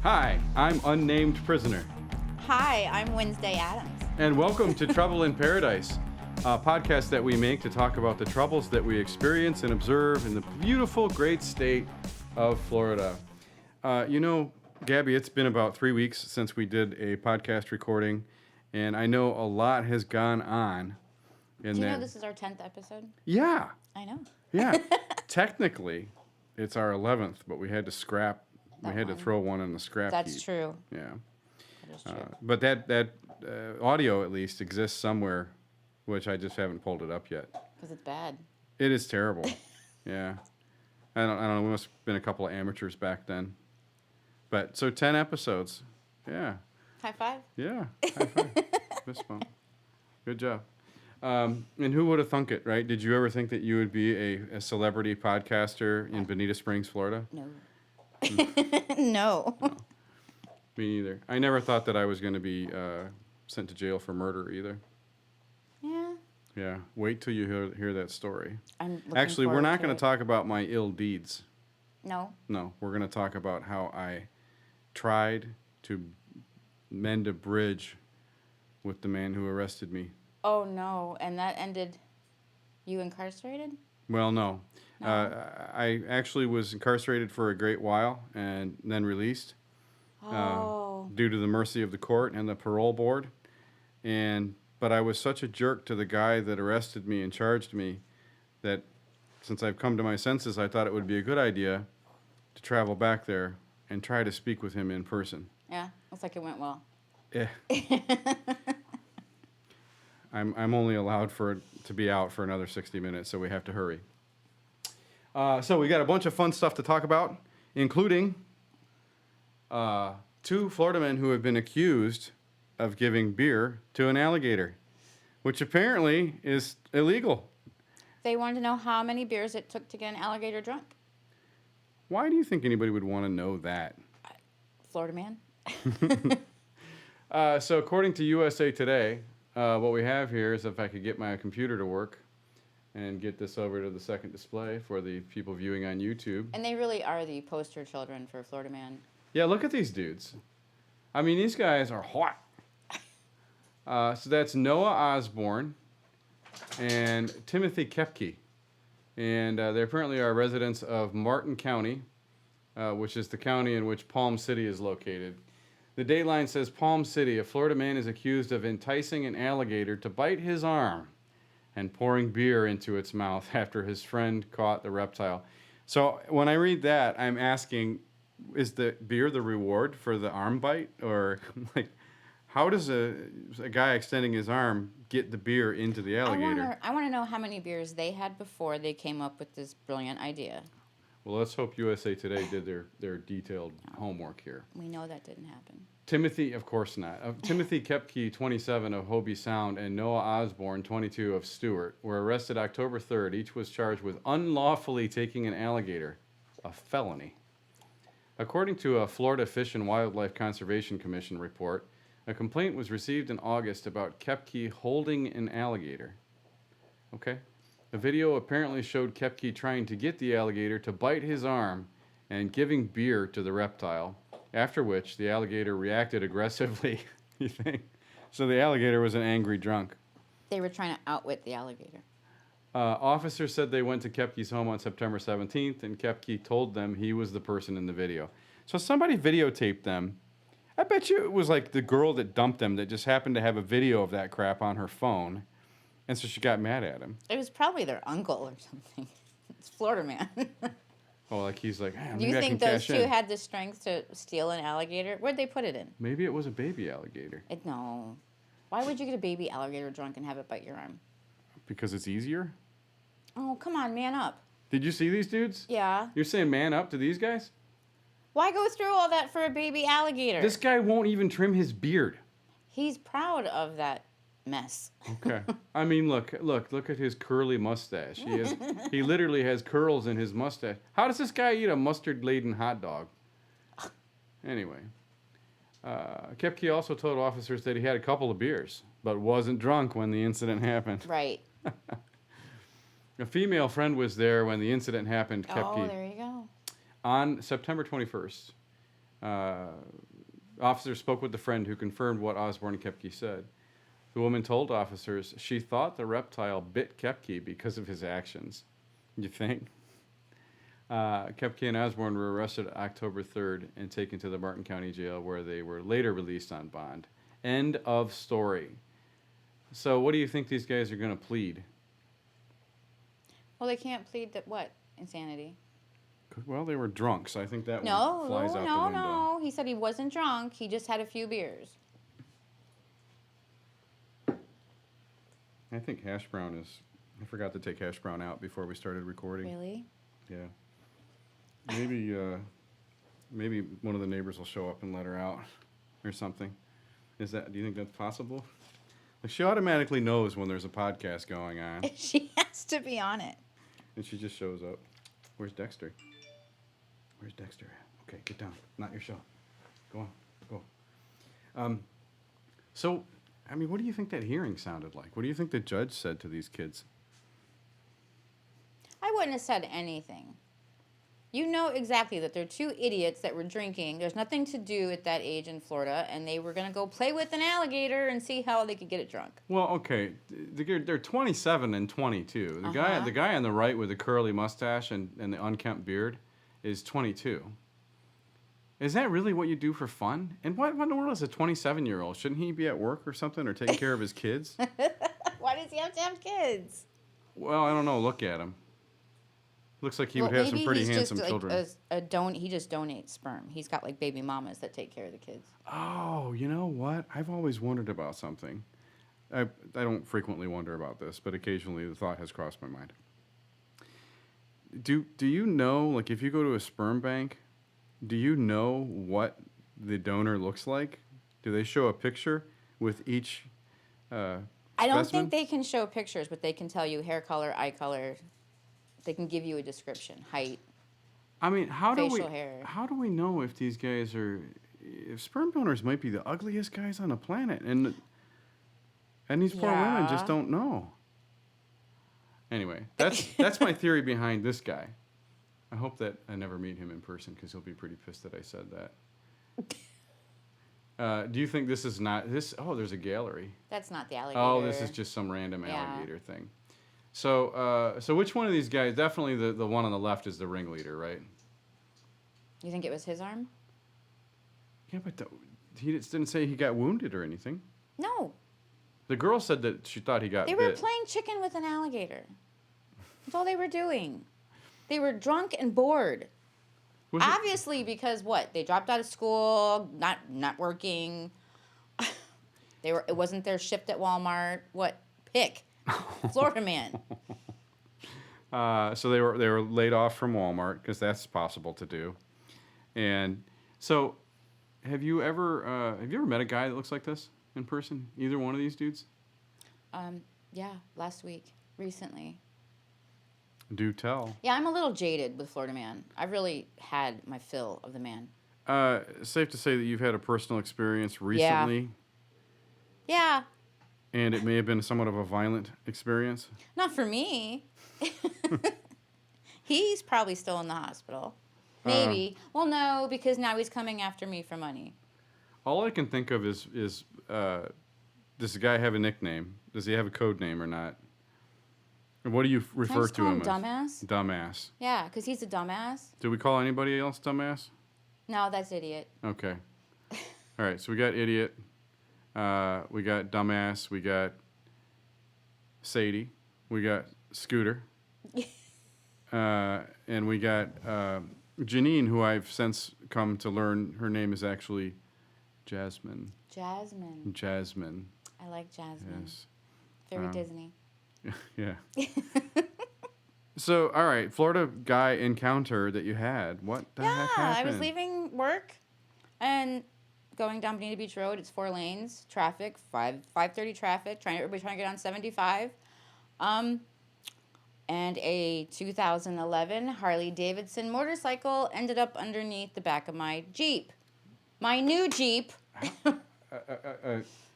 Hi, I'm Unnamed Prisoner. Hi, I'm Wednesday Adams. And welcome to Trouble in Paradise, a podcast that we make to talk about the troubles that we experience and observe in the beautiful, great state of Florida. Gabby, it's been about 3 weeks since we did a podcast recording, and I know a lot has gone on. Do you know this is our 10th episode? Yeah. I know. Yeah. Technically, it's our 11th, but we had to scrap. We had to one. throw one in the scrap That's heap. true. Yeah. That is true. But that audio at least exists somewhere, which I just haven't pulled it up yet. Because it's bad. It is terrible. Yeah. I don't know. We must have been a couple of amateurs back then. But so 10 episodes. Yeah. High five? Yeah. High five. Fist bump. Good job. And who would have thunk it, right? Did you ever think that you would be a celebrity podcaster in Bonita Springs, Florida? No. No. Me neither. I never thought that I was going to be sent to jail for murder either. Yeah. Yeah. Wait till you hear that story. Actually, we're not going to talk about my ill deeds. No. No, we're going to talk about how I tried to mend a bridge with the man who arrested me. Oh, no. And that ended you incarcerated? Well, no. I actually was incarcerated for a great while and then released due to the mercy of the court and the parole board. But I was such a jerk to the guy that arrested me and charged me that since I've come to my senses, I thought it would be a good idea to travel back there and try to speak with him in person. Yeah. Looks like it went well. Yeah. I'm only allowed to be out for another 60 minutes, so we have to hurry. So we got a bunch of fun stuff to talk about, including two Florida men who have been accused of giving beer to an alligator, which apparently is illegal. They wanted to know how many beers it took to get an alligator drunk. Why do you think anybody would want to know that? Florida man. So according to USA Today, what we have here is if I could get my computer to work and get this over to the second display for the people viewing on YouTube. And they really are the poster children for Florida man. Yeah, look at these dudes. I mean, these guys are hot. So that's Noah Osborne and Timothy Kepke. And they apparently are residents of Martin County, which is the county in which Palm City is located. The Dateline says Palm City, a Florida man is accused of enticing an alligator to bite his arm and pouring beer into its mouth after his friend caught the reptile. So when I read that, I'm asking, is the beer the reward for the arm bite? Or like, how does a guy extending his arm get the beer into the alligator? I want to know how many beers they had before they came up with this brilliant idea. Well, let's hope USA Today did their detailed homework here. We know that didn't happen. Timothy, of course not. Timothy Kepke, 27, of Hobie Sound, and Noah Osborne, 22, of Stewart, were arrested October 3rd. Each was charged with unlawfully taking an alligator, a felony. According to a Florida Fish and Wildlife Conservation Commission report, a complaint was received in August about Kepke holding an alligator. Okay. A video apparently showed Kepke trying to get the alligator to bite his arm and giving beer to the reptile, after which the alligator reacted aggressively, you think? So the alligator was an angry drunk. They were trying to outwit the alligator. Officers said they went to Kepke's home on September 17th, and Kepke told them he was the person in the video. So somebody videotaped them. I bet you it was like the girl that dumped them that just happened to have a video of that crap on her phone. And so she got mad at him. It was probably their uncle or something. It's Florida man. Oh, like he's like, hey, do you think those two had the strength to steal an alligator? Where'd they put it in? Maybe it was a baby alligator. No. Why would you get a baby alligator drunk and have it bite your arm? Because it's easier? Oh, come on, man up. Did you see these dudes? Yeah. You're saying man up to these guys? Why go through all that for a baby alligator? This guy won't even trim his beard. He's proud of that mess. Okay. I mean, look at his curly mustache. He literally has curls in his mustache. How does this guy eat a mustard-laden hot dog? Anyway, Kepke also told officers that he had a couple of beers, but wasn't drunk when the incident happened. Right. A female friend was there when the incident happened, Kepke. Oh, there you go. On September 21st, Officers spoke with the friend who confirmed what Osborne and Kepke said. The woman told officers she thought the reptile bit Kepke because of his actions. You think? Kepke and Osborne were arrested October 3rd and taken to the Martin County Jail, where they were later released on bond. End of story. So what do you think these guys are going to plead? Well, they can't plead that what? Insanity. Well, they were drunk, so I think that No, one flies out the no, window. no. He said he wasn't drunk. He just had a few beers. I think hash brown is... I forgot to take hash brown out before we started recording. Really? Yeah. Maybe one of the neighbors will show up and let her out or something. Do you think that's possible? Like, she automatically knows when there's a podcast going on. She has to be on it. And she just shows up. Where's Dexter? Where's Dexter? Okay, get down. Not your show. Go on. Go. So, I mean, what do you think that hearing sounded like? What do you think the judge said to these kids? I wouldn't have said anything. You know exactly that they're two idiots that were drinking. There's nothing to do at that age in Florida, and they were going to go play with an alligator and see how they could get it drunk. Well, okay, they're 27 and 22. The guy on the right with the curly mustache and the unkempt beard is 22. Is that really what you do for fun? And what in the world is a 27-year-old? Shouldn't he be at work or something or taking care of his kids? Why does he have to have kids? Well, I don't know. Look at him. Looks like he would have some pretty handsome children. He just donates sperm. He's got like baby mamas that take care of the kids. Oh, you know what? I've always wondered about something. I don't frequently wonder about this, but occasionally the thought has crossed my mind. Do you know, like, if you go to a sperm bank, do you know what the donor looks like? Do they show a picture with each I don't specimen? think they can show pictures, but they can tell you hair color, eye color. They can give you a description, height. I mean, how facial hair. do we know if these guys are, if sperm donors might be the ugliest guys on the planet, and these poor women just don't know. Anyway, that's my theory behind this guy. I hope that I never meet him in person because he'll be pretty pissed that I said that. Do you think this is not this? Oh, there's a gallery. That's not the alligator. Oh, this is just some random alligator thing. So which one of these guys? Definitely the one on the left is the ringleader, right? You think it was his arm? Yeah, but he didn't say he got wounded or anything. No. The girl said that she thought he got bit. They were playing chicken with an alligator. That's all they were doing. They were drunk and bored. Obviously, because what? They dropped out of school, not working. It wasn't their shift at Walmart. What? Pick. Florida man. So they were laid off from Walmart because that's possible to do. And so, have you ever met a guy that looks like this in person? Either one of these dudes? Yeah, last week, recently. Do tell. Yeah, I'm a little jaded with Florida man. I've really had my fill of the man. Safe to say that you've had a personal experience recently. Yeah. And it may have been somewhat of a violent experience. Not for me. He's probably still in the hospital. Maybe. Well, no, because now he's coming after me for money. All I can think of is does the guy have a nickname? Does he have a code name or not? And what do you refer to him as? Dumbass? Dumbass. Yeah, because he's a dumbass. Do we call anybody else dumbass? No, that's idiot. Okay. All right, so we got idiot. We got dumbass. We got Sadie. We got Scooter. And we got Janine, who I've since come to learn her name is actually Jasmine. Jasmine. I like Jasmine. Yes. Very Disney. Yeah. So, all right, Florida guy encounter that you had. What the heck happened? I was leaving work and going down Bonita Beach Road. It's 4 lanes, traffic, 5:30 traffic. Everybody trying to get on 75. And a 2011 Harley Davidson motorcycle ended up underneath the back of my Jeep, my new Jeep,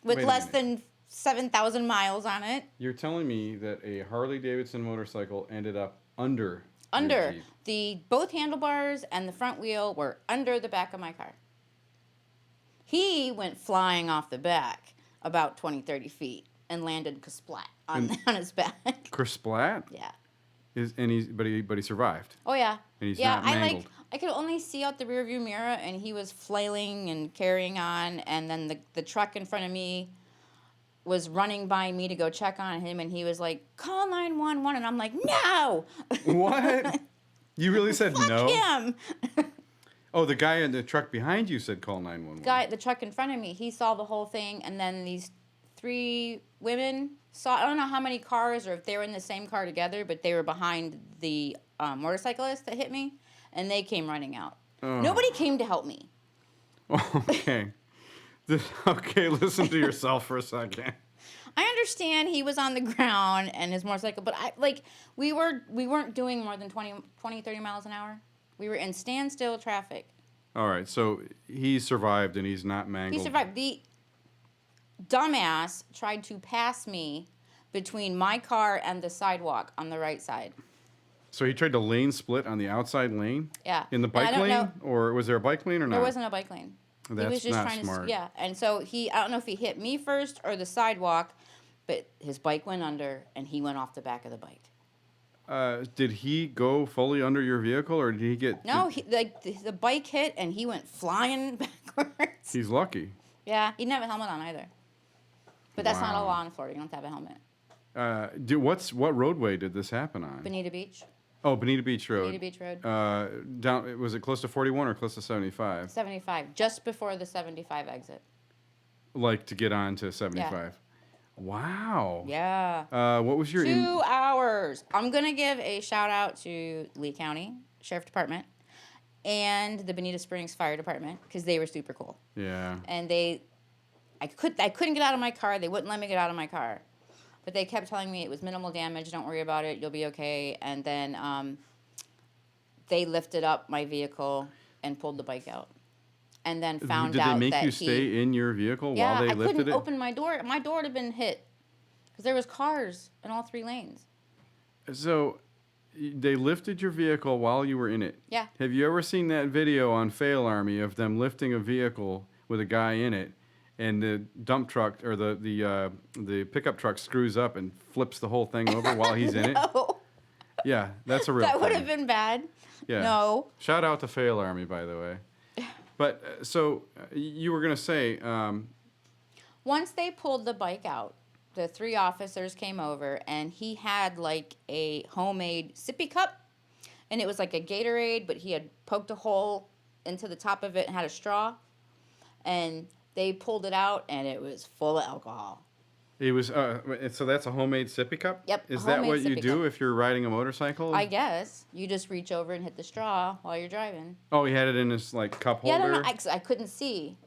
with less than 7,000 miles on it. You're telling me that a Harley Davidson motorcycle ended up under your Jeep. Both handlebars and the front wheel were under the back of my car. He went flying off the back about 20, 30 feet and landed splat on his back. Kersplat? Yeah. But he survived. Oh yeah. And he's yeah, not mangled. I could only see out the rearview mirror, and he was flailing and carrying on, and then the truck in front of me was running by me to go check on him, and he was like, "Call 911," and I'm like, "No." What? You really said Fuck no? him. Oh, the guy in the truck behind you said call 911. The truck in front of me, he saw the whole thing, and then these 3 women saw. I don't know how many cars or if they were in the same car together, but they were behind the motorcyclist that hit me, and they came running out. Oh. Nobody came to help me. Okay. Okay, listen to yourself for a second. I understand he was on the ground and his motorcycle, but we weren't doing more than 20, 30 miles an hour. We were in standstill traffic. All right, so he survived and he's not mangled. He survived. The dumbass tried to pass me between my car and the sidewalk on the right side. So he tried to lane split on the outside lane? Yeah. In the bike lane? Or was there a bike lane or not? There wasn't a bike lane. That's he was just not trying smart. to, and so I don't know if he hit me first or the sidewalk, but his bike went under and he went off the back of the bike. Did he go fully under your vehicle, or did he get... No, the bike hit and he went flying backwards. He's lucky. Yeah, he didn't have a helmet on either. But that's not a Wow. law in Florida. You don't have to have a helmet. What roadway did this happen on? Bonita Beach. Oh, Bonita Beach Road. Bonita Beach Road. Down. Was it close to 41 or close to 75? 75, just before the 75 exit. Like to get on to 75. Wow. Yeah. What was your... 2 hours. I'm going to give a shout out to Lee County Sheriff Department and the Bonita Springs Fire Department because they were super cool. Yeah. And I couldn't get out of my car. They wouldn't let me get out of my car. But they kept telling me it was minimal damage. Don't worry about it. You'll be okay. And then they lifted up my vehicle and pulled the bike out. And then found out that Did they make you stay in your vehicle while they lifted it? Yeah, I couldn't open my door. My door would have been hit because there was cars in all 3 lanes. So they lifted your vehicle while you were in it. Yeah. Have you ever seen that video on Fail Army of them lifting a vehicle with a guy in it, and the dump truck or the pickup truck screws up and flips the whole thing over while he's in it? No. Yeah, that's a real That thing. would have been bad. Yeah. No. Shout out to Fail Army, by the way. But so you were gonna say. Once they pulled the bike out, the 3 officers came over, and he had like a homemade sippy cup, and it was like a Gatorade, but he had poked a hole into the top of it and had a straw, and they pulled it out, and it was full of alcohol. It was so that's a homemade sippy cup? Yep. Is that what you sippy do cup. if you're riding a motorcycle? I guess you just reach over and hit the straw while you're driving. Oh, he had it in his like cup holder. Yeah, I don't know. I couldn't see,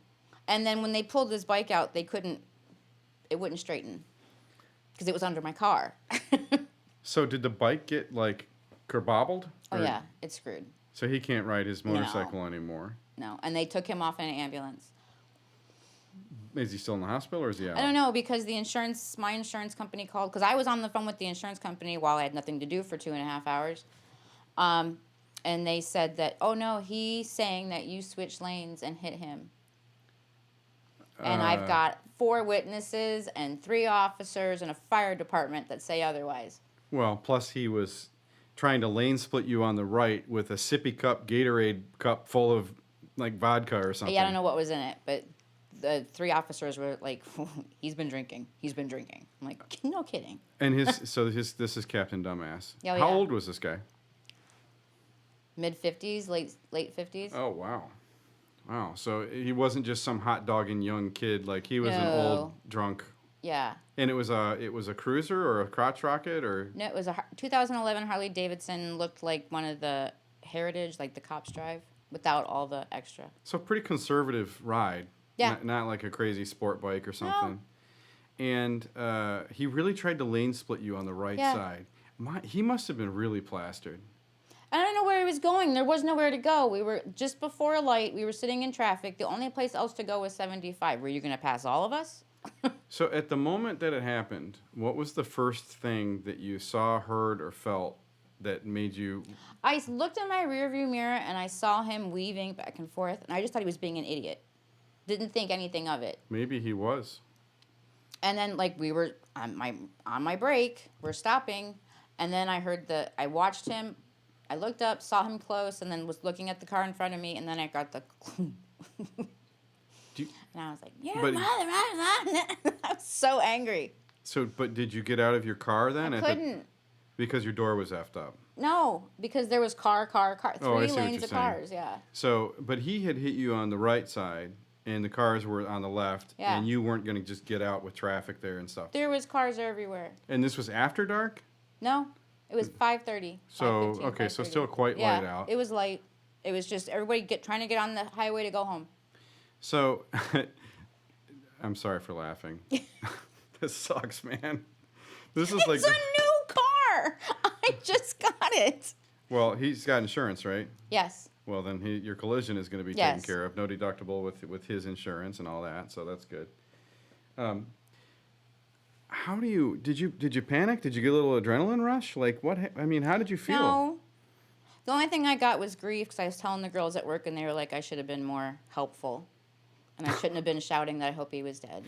and then when they pulled his bike out, it wouldn't straighten because it was under my car. So did the bike get like kerbobbled? Oh yeah, it's screwed. So he can't ride his motorcycle anymore. No, and they took him off in an ambulance. Is he still in the hospital or is he out? I don't know because my insurance company called because I was on the phone with the insurance company while I had nothing to do for 2.5 hours, and they said that no, he's saying that you switched lanes and hit him, and I've got 4 witnesses and 3 officers and a fire department that say otherwise. Well, plus he was trying to lane split you on the right with a sippy cup, Gatorade cup full of like vodka or something. Yeah, I don't know what was in it, but the 3 officers were like, he's been drinking. I'm like, no kidding. And this is Captain Dumbass. Oh, How yeah. old was this guy? Mid-50s, late 50s. Oh, wow. Wow. So he wasn't just some hot dogging young kid. Like he was an old drunk. Yeah. And it was a cruiser or a crotch rocket or? No, it was a 2011 Harley Davidson. Looked like one of the Heritage, like the cops drive, without all the extra. So pretty conservative ride. Yeah. Not like a crazy sport bike or something. No. And he really tried to lane split you on the right side. He must have been really plastered. I don't know where he was going. There was nowhere to go. We were just before a light. We were sitting in traffic. The only place else to go was 75. Were you going to pass all of us? So at the moment that it happened, what was the first thing that you saw, heard, or felt that made you... I looked in my rearview mirror, and I saw him weaving back and forth, and I just thought he was being an idiot. Didn't think anything of it. Maybe he was. And then, like, we were on my break. We're stopping. And then I watched him. I looked up, saw him close, and then was looking at the car in front of me. And then I got the... and I was like, yeah, mother. I was so angry. So, but did you get out of your car then? I couldn't. Because your door was effed up. No, because there was car. 3 lanes of cars, yeah. So, but he had hit you on the right side, and the cars were on the left, yeah. and you weren't going to just get out with traffic there and stuff. There was cars everywhere. And this was after dark? No, it was 5:30. So, okay, so still quite light out. It was light. It was just everybody trying to get on the highway to go home. So, I'm sorry for laughing. This sucks, man. This is it's a new car. I just got it. Well, he's got insurance, right? Yes. Well, then your collision is going to be taken care of. No deductible with his insurance and all that, so that's good. How do you did you panic? Did you get a little adrenaline rush? Like what? I mean, how did you feel? No. The only thing I got was grief because I was telling the girls at work, and they were like, I should have been more helpful, and I shouldn't have been shouting that I hope he was dead.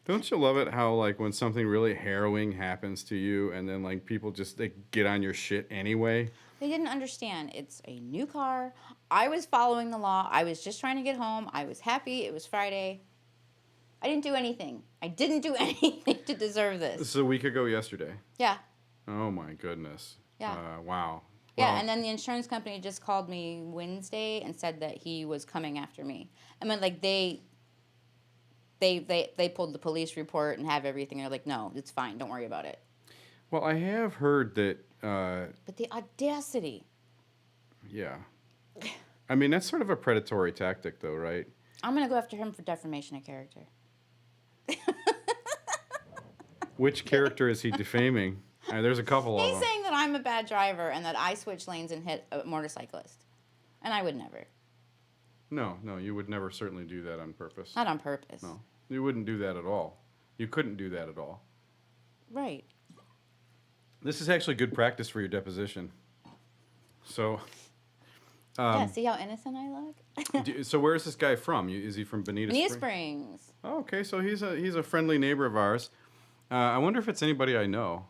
Don't you love it how like when something really harrowing happens to you, and then like people just get on your shit anyway? They didn't understand. It's a new car. I was following the law. I was just trying to get home. I was happy. It was Friday. I didn't do anything. I didn't do anything to deserve this. This is a week ago yesterday. Yeah. Oh my goodness. Yeah. Wow. Yeah, Well, and then the insurance company just called me Wednesday and said that he was coming after me. I mean, like they pulled the police report and have everything. They're like, no, it's fine. Don't worry about it. Well, I have heard that. But the audacity. Yeah. I mean, that's sort of a predatory tactic, though, right? I'm gonna go after him for defamation of character. Which character is he defaming? There's a couple of them. He's saying that I'm a bad driver and that I switched lanes and hit a motorcyclist. And I would never. No, you would never certainly do that on purpose. Not on purpose. No, you wouldn't do that at all. You couldn't do that at all. Right. This is actually good practice for your deposition. So. Yeah, see how innocent I look? So where is this guy from? Is he from Bonita Springs? Bonita Springs. Oh, okay, so he's a friendly neighbor of ours. I wonder if it's anybody I know.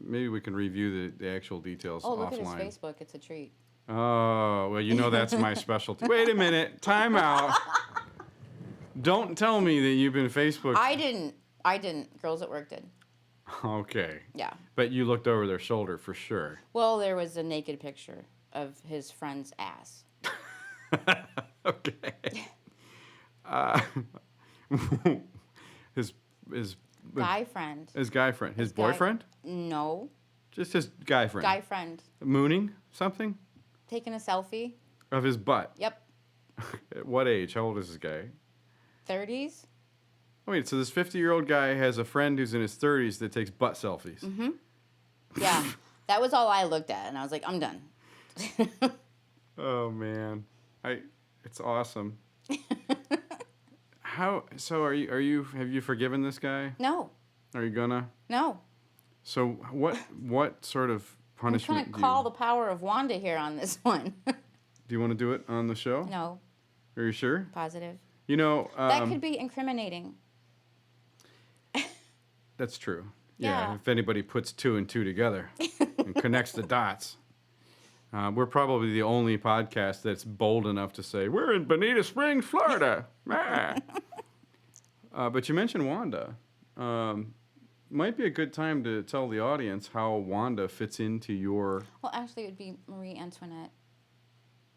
Maybe we can review the actual details offline. Oh, look at his Facebook. It's a treat. Oh, well, you know that's my specialty. Wait a minute. Time out. Don't tell me that you've been Facebook. I didn't. Girls at work did. Okay. Yeah. But you looked over their shoulder for sure. Well, there was a naked picture of his friend's ass. Okay. His guy friend. His guy friend. His boyfriend? No. Just his guy friend. Guy friend. Mooning something? Taking a selfie. Of his butt? Yep. At what age? How old is this guy? 30s. Wait, so this 50-year-old guy has a friend who's in his 30s that takes butt selfies. Mm-hmm. Yeah. That was all I looked at, and I was like, I'm done. Oh, man. It's awesome. Have you forgiven this guy? No. Are you gonna? No. So what sort of punishment? I'm trying to call the power of Wanda here on this one. Do you want to do it on the show? No. Are you sure? Positive. You know... that could be incriminating. That's true. Yeah. If anybody puts 2 and 2 together and connects the dots. We're probably the only podcast that's bold enough to say, we're in Bonita Springs, Florida. But you mentioned Wanda. Might be a good time to tell the audience how Wanda fits into your... Well, actually, it would be Marie Antoinette.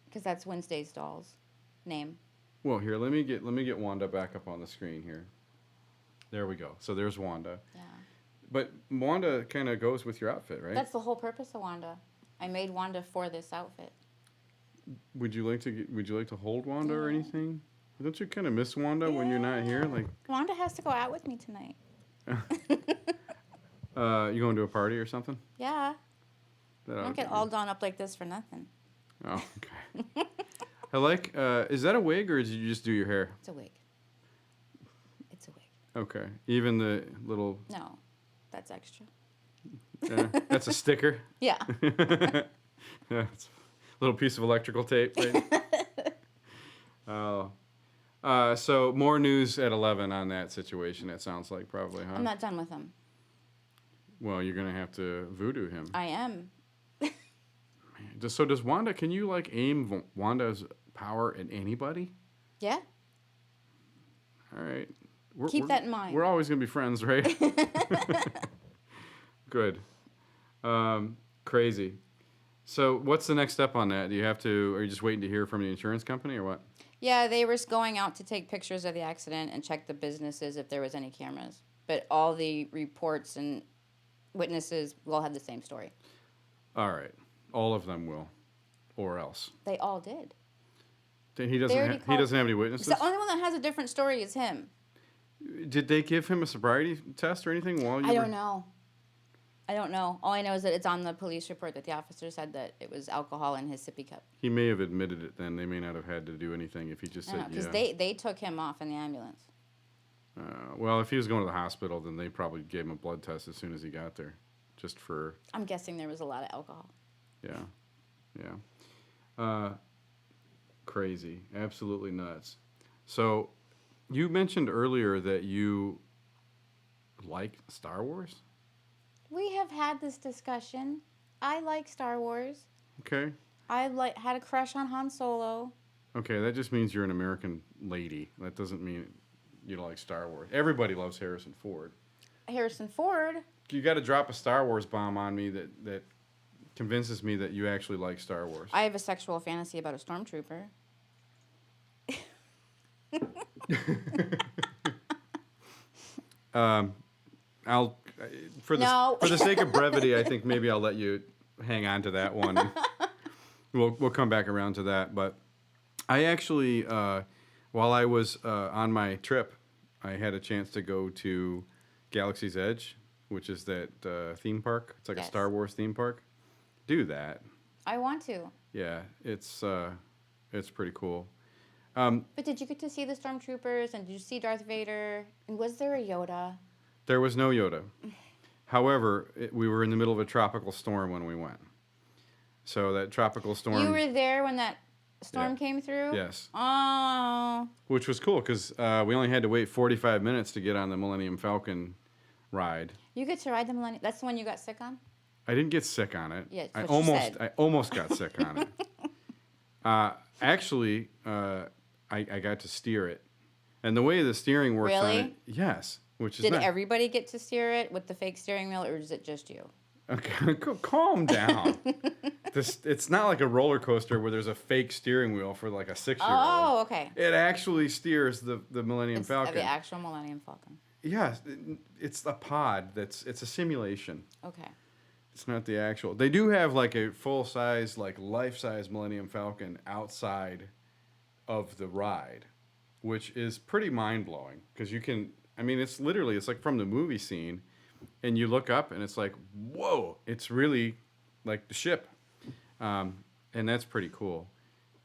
Because that's Wednesday's doll's name. Well, here, let me get Wanda back up on the screen here. There we go. So there's Wanda. Yeah. But Wanda kind of goes with your outfit, right? That's the whole purpose of Wanda. I made Wanda for this outfit. Would you like to hold Wanda or anything? Don't you kind of miss Wanda when you're not here? Like Wanda has to go out with me tonight. You going to a party or something? Yeah. I don't get all done up like this for nothing. Oh, okay. I like. Is that a wig or did you just do your hair? It's a wig. It's a wig. Okay. Even the little. No, that's extra. That's a sticker. Yeah. Yeah, it's a little piece of electrical tape. Right? Oh. So more news at 11 on that situation, it sounds like, probably, huh? I'm not done with him. Well, you're going to have to voodoo him. I am. So does Wanda, can you, like, aim Wanda's power at anybody? Yeah. All right. Keep that in mind. We're always going to be friends, right? Good. Crazy. So what's the next step on that? Are you just waiting to hear from the insurance company or what? Yeah, they were going out to take pictures of the accident and check the businesses if there was any cameras. But all the reports and witnesses will all have the same story. All right. All of them will. Or else. They all did. He doesn't have any witnesses? The only one that has a different story is him. Did they give him a sobriety test or anything while you I don't know. All I know is that it's on the police report that the officer said that it was alcohol in his sippy cup. He may have admitted it then. They may not have had to do anything if he just said, Because they took him off in the ambulance. Well, if he was going to the hospital, then they probably gave him a blood test as soon as he got there. Just for... I'm guessing there was a lot of alcohol. Yeah. Crazy. Absolutely nuts. So, you mentioned earlier that you like Star Wars? We have had this discussion. I like Star Wars. Okay. I had a crush on Han Solo. Okay, that just means you're an American lady. That doesn't mean you don't like Star Wars. Everybody loves Harrison Ford. Harrison Ford? You got to drop a Star Wars bomb on me that convinces me that you actually like Star Wars. I have a sexual fantasy about a stormtrooper. I'll for the sake of brevity, I think maybe I'll let you hang on to that one. We'll come back around to that. But I actually, while I was on my trip, I had a chance to go to Galaxy's Edge, which is that theme park. It's like a Star Wars theme park. Do that. I want to. Yeah, it's pretty cool. But did you get to see the stormtroopers, and did you see Darth Vader? And was there a Yoda? There was no Yoda. However, we were in the middle of a tropical storm when we went. So that tropical storm... You were there when that storm came through? Yes. Oh. Which was cool, because we only had to wait 45 minutes to get on the Millennium Falcon ride. You get to ride the Millennium... That's the one you got sick on? I didn't get sick on it. Yeah, I almost got sick on it. Actually, I got to steer it. And the way the steering works on it... Yes. Which is Did everybody get to steer it with the fake steering wheel, or is it just you? Okay, calm down. It's not like a roller coaster where there's a fake steering wheel for like a 6-year-old. Oh, okay. It actually steers the Millennium Falcon. The actual Millennium Falcon. Yes, it's a pod. It's a simulation. Okay. It's not the actual. They do have like a full-size, like life-size Millennium Falcon outside of the ride, which is pretty mind-blowing because you can... I mean, it's like from the movie scene, and you look up, and it's like, whoa, it's really like the ship. And that's pretty cool.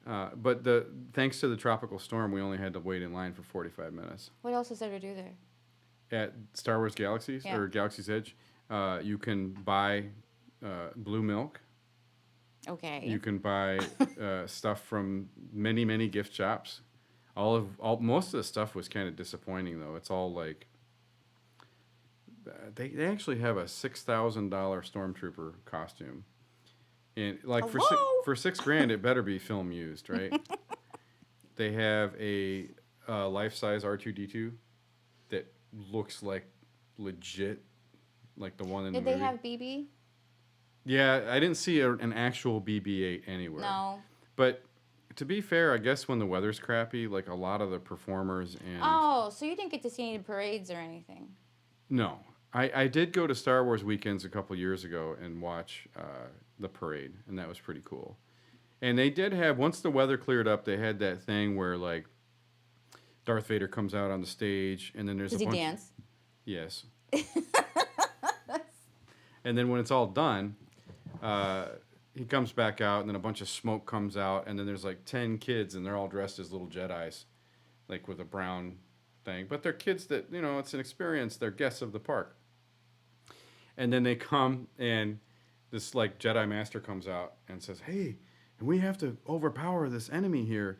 But thanks to the tropical storm, we only had to wait in line for 45 minutes. What else is there to do there? At Star Wars Galaxies, or Galaxy's Edge, you can buy blue milk. Okay. You can buy stuff from many, many gift shops. Most of the stuff was kind of disappointing, though. It's all like they actually have a $6,000 stormtrooper costume, and like for $6,000, it better be film used, right? They have a life-size R2-D2 that looks like legit, like the one in the movie. Did they have BB? Yeah, I didn't see an actual BB-8 anywhere. No. But to be fair, I guess when the weather's crappy, like a lot of the performers and... Oh, so you didn't get to see any parades or anything? No. I did go to Star Wars weekends a couple years ago and watch the parade, and that was pretty cool. And they did have, once the weather cleared up, they had that thing where, like, Darth Vader comes out on the stage, and then there's Does he dance? Yes. And then when it's all done... he comes back out, and then a bunch of smoke comes out, and then there's like 10 kids, and they're all dressed as little Jedis, like with a brown thing. But they're kids that, it's an experience. They're guests of the park. And then they come, and this like Jedi Master comes out and says, "Hey, we have to overpower this enemy here."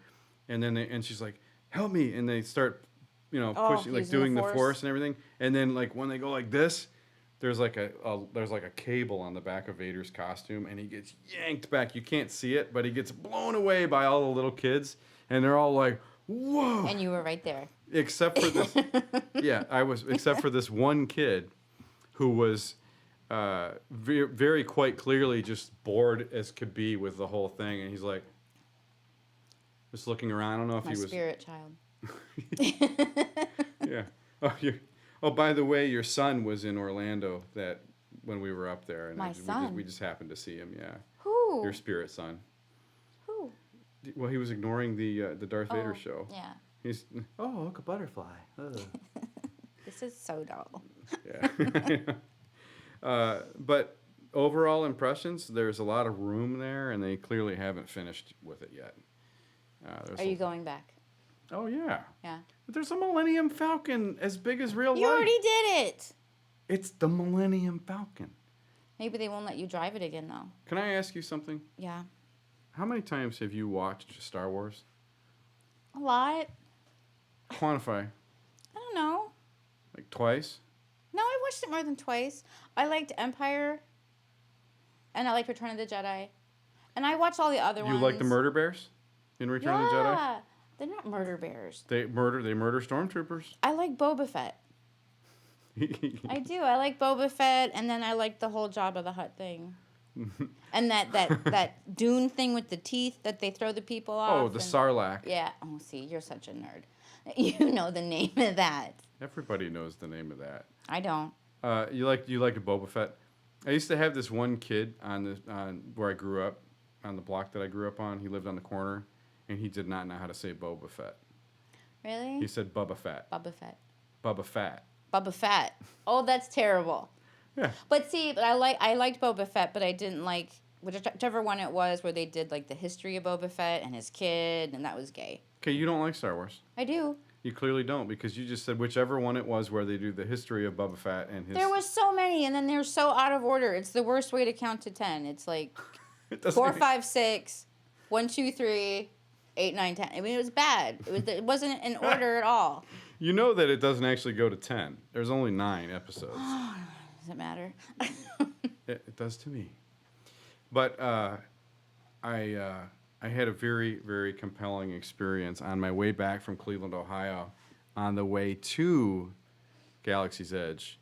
and then and she's like, help me, and they start, pushing, like using doing the the force. force and everything, and then like when they go like this, there's like a cable on the back of Vader's costume, and he gets yanked back. You can't see it, but he gets blown away by all the little kids, and they're all like, whoa. And you were right there. Except for this, yeah, I was. Except for this one kid, who was very, very quite clearly just bored as could be with the whole thing, and he's like, just looking around. I don't know if My he was. spirit child. Yeah. Oh, by the way, your son was in Orlando when we were up there, and My son? we just happened to see him. Yeah. Who? Your spirit son. Who? Well, he was ignoring the Darth Vader Oh, show. Yeah. He's look, a butterfly. Ugh. This is so dull. Yeah. But overall impressions, there's a lot of room there, and they clearly haven't finished with it yet. Are you going back? Oh, yeah. Yeah. But there's a Millennium Falcon as big as real life. You already did it. It's the Millennium Falcon. Maybe they won't let you drive it again, though. Can I ask you something? Yeah. How many times have you watched Star Wars? A lot. Quantify. I don't know. Like twice? No, I watched it more than twice. I liked Empire, and I liked Return of the Jedi, and I watched all the other ones. You like the murder bears in Return of the Jedi? Yeah, they're not murder bears. They murder stormtroopers. I like Boba Fett. I do. I like Boba Fett, and then I like the whole Jabba the Hutt thing, and that Dune thing with the teeth that they throw the people off. Oh, the Sarlacc. Yeah. Oh, see, you're such a nerd. You know the name of that. Everybody knows the name of that. I don't. You like a Boba Fett? I used to have this one kid on where I grew up, on the block that I grew up on. He lived on the corner, and he did not know how to say Boba Fett. Really? He said Bubba Fett. Boba Fett. Bubba Fett. Boba Fett. Oh, that's terrible. Yeah. But see, I liked Boba Fett, but I didn't like whichever one it was where they did like the history of Boba Fett and his kid, and that was gay. Okay, you don't like Star Wars. I do. You clearly don't, because you just said whichever one it was where they do the history of Boba Fett and his... There was so many, and then they're so out of order. It's the worst way to count to 10. It's like It doesn't 4, even- 5, 6, 1, 2, 3, 8, 9, 10. I mean, it was bad. It wasn't in order at all. You know that it doesn't actually go to 10. There's only 9 episodes. Does it matter? It does to me. But I had a very, very compelling experience on my way back from Cleveland, Ohio. On the way to Galaxy's Edge,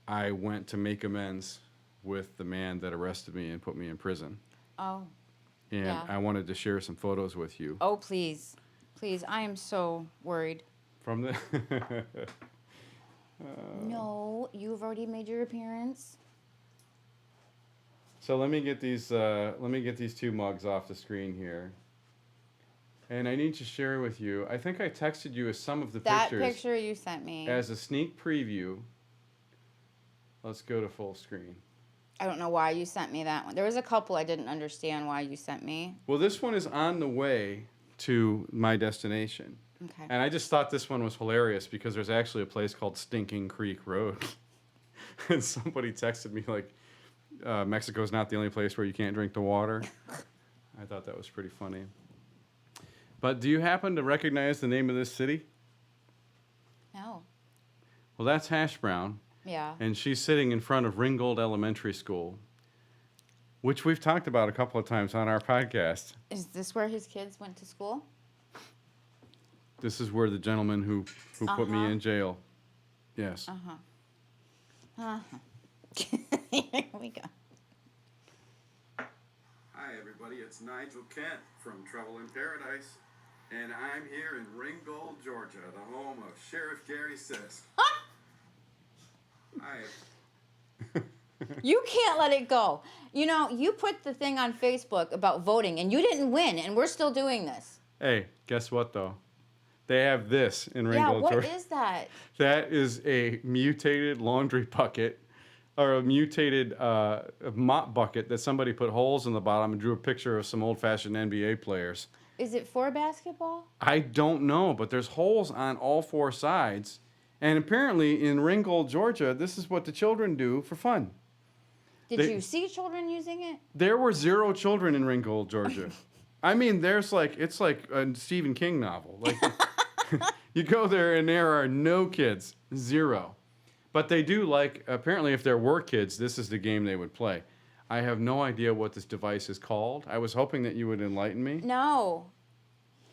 I went to make amends with the man that arrested me and put me in prison. Oh. And Yeah. I wanted to share some photos with you. Oh, please. Please. I am so worried. From the... No, you've already made your appearance. So let me get these 2 mugs off the screen here. And I need to share with you. I think I texted you some of the That pictures picture you sent me. as a sneak preview. Let's go to full screen. I don't know why you sent me that one. There was a couple I didn't understand why you sent me. Well, this one is on the way to my destination. Okay. And I just thought this one was hilarious because there's actually a place called Stinking Creek Road. And somebody texted me like, Mexico's not the only place where you can't drink the water. I thought that was pretty funny. But do you happen to recognize the name of this city? No. Well, that's Hash Brown. Yeah. And she's sitting in front of Ringgold Elementary School, which we've talked about a couple of times on our podcast. Is this where his kids went to school? This is where the gentleman who put me Uh-huh. in jail. Yes. Here we go. Hi, everybody. It's Nigel Kent from Trouble in Paradise. And I'm here in Ringgold, Georgia, the home of Sheriff Gary Sisk. Hi. You can't let it go. You know, you put the thing on Facebook about voting, and you didn't win, and we're still doing this. Hey, guess what, though? They have this in Yeah, Ringgold, what Georgia. is that? That is a mutated laundry bucket, or a mutated mop bucket that somebody put holes in the bottom and drew a picture of some old-fashioned NBA players. Is it for basketball? I don't know, but there's holes on all 4 sides. And apparently in Ringgold, Georgia, this is what the children do for fun. Did They- you see children using it? There were 0 children in Ringgold, Georgia. I mean, it's like a Stephen King novel. Like, you go there and there are no kids, zero. But they do like, apparently if there were kids, this is the game they would play. I have no idea what this device is called. I was hoping that you would enlighten me. No.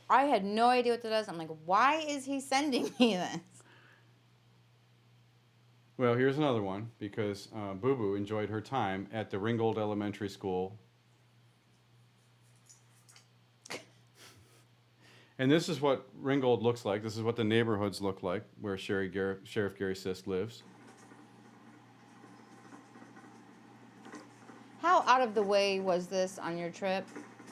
I had no idea what that is. I'm like, why is he sending me this? Well, here's another one, because Boo Boo enjoyed her time at the Ringgold Elementary School. And this is what Ringgold looks like. This is what the neighborhoods look like, where Sheriff Gary Sisk lives. How out of the way was this on your trip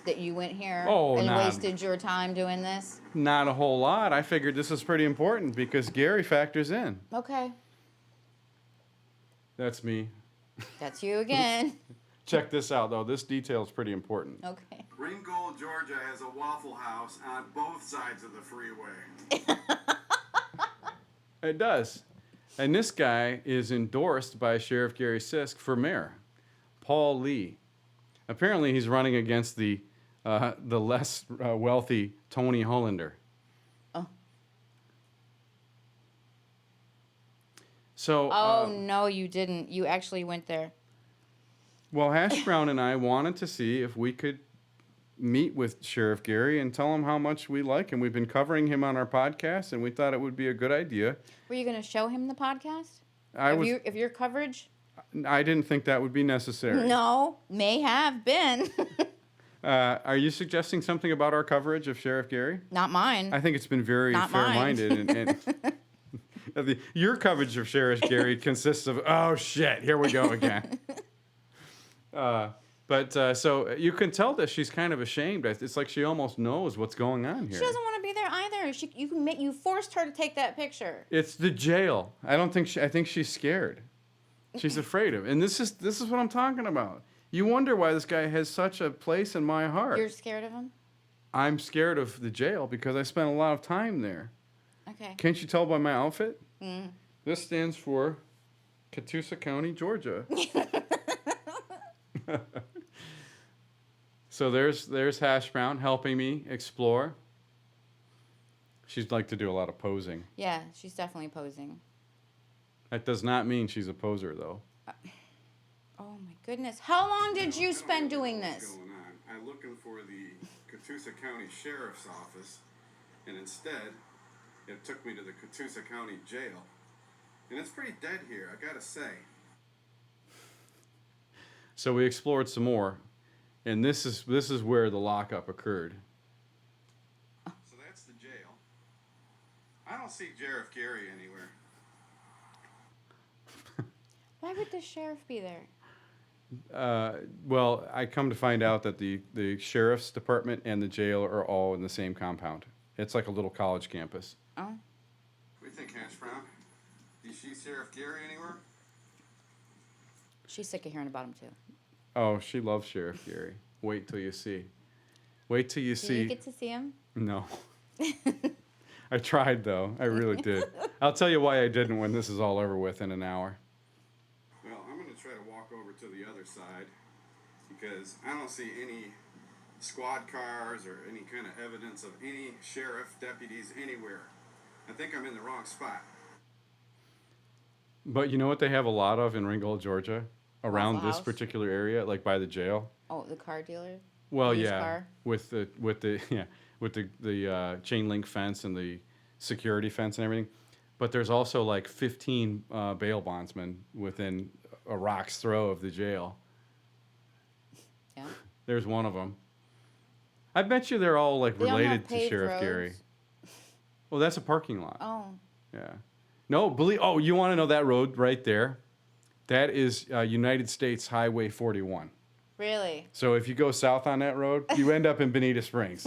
that you went here and wasted your time doing this? Not a whole lot. I figured this is pretty important because Gary factors in. Okay. That's me. That's you again. Check this out, though. This detail is pretty important. Okay. Ringgold, Georgia has a Waffle House on both sides of the freeway. It does. And this guy is endorsed by Sheriff Gary Sisk for mayor, Paul Lee. Apparently, he's running against the less wealthy Tony Hollander. Oh. So. No, you didn't. You actually went there. Well, Hash Brown and I wanted to see if we could meet with Sheriff Gary and tell him how much we like him. We've been covering him on our podcast, and we thought it would be a good idea. Were you going to show him the podcast? Of your coverage? I didn't think that would be necessary. No, may have been. Are you suggesting something about our coverage of Sheriff Gary? Not mine. I think it's been very fair-minded. And your coverage of Sheriff Gary consists of, oh, shit, here we go again. So you can tell that she's kind of ashamed. It's like she almost knows what's going on here. She doesn't want to be there either. You forced her to take that picture. It's the jail. I think she's scared. She's afraid of it. And this is what I'm talking about. You wonder why this guy has such a place in my heart. You're scared of him? I'm scared of the jail because I spent a lot of time there. Okay. Can't you tell by my outfit? Mm. This stands for Catoosa County, Georgia. So there's Hash Brown helping me explore. She'd like to do a lot of posing. Yeah, she's definitely posing. That does not mean she's a poser, though. Oh my goodness! How long did you spend doing this? What's going on? I'm looking for the Catoosa County Sheriff's Office, and instead, it took me to the Catoosa County Jail. And it's pretty dead here, I gotta say. So we explored some more, and this is where the lockup occurred. So that's the jail. I don't see Sheriff Gary anywhere. Why would the sheriff be there? Well, I come to find out that the sheriff's department and the jail are all in the same compound. It's like a little college campus. Oh. What do you think, Hash Brown? Do you see Sheriff Gary anywhere? She's sick of hearing about him too. Oh, she loves Sheriff Gary. Wait till you see. Wait till you Did see. you get to see him? No. I tried, though. I really did. I'll tell you why I didn't when this is all over with in an hour. Well, I'm going to try to walk over to the other side because I don't see any squad cars or any kind of evidence of any sheriff deputies anywhere. I think I'm in the wrong spot. But you know what they have a lot of in Ringgold, Georgia? Around Waffle this House? particular area, like by the jail? Oh, the car dealer? Well, Used yeah. car? With the chain link fence and the security fence and everything. But there's also like 15 bail bondsmen within a rock's throw of the jail. Yeah. There's one of them. I bet you they're all like They don't have related to paved Sheriff roads? Gary. Well, that's a parking lot. Oh. Yeah. No, you want to know that road right there? That is United States Highway 41. Really? So if you go south on that road, you end up in Bonita Springs.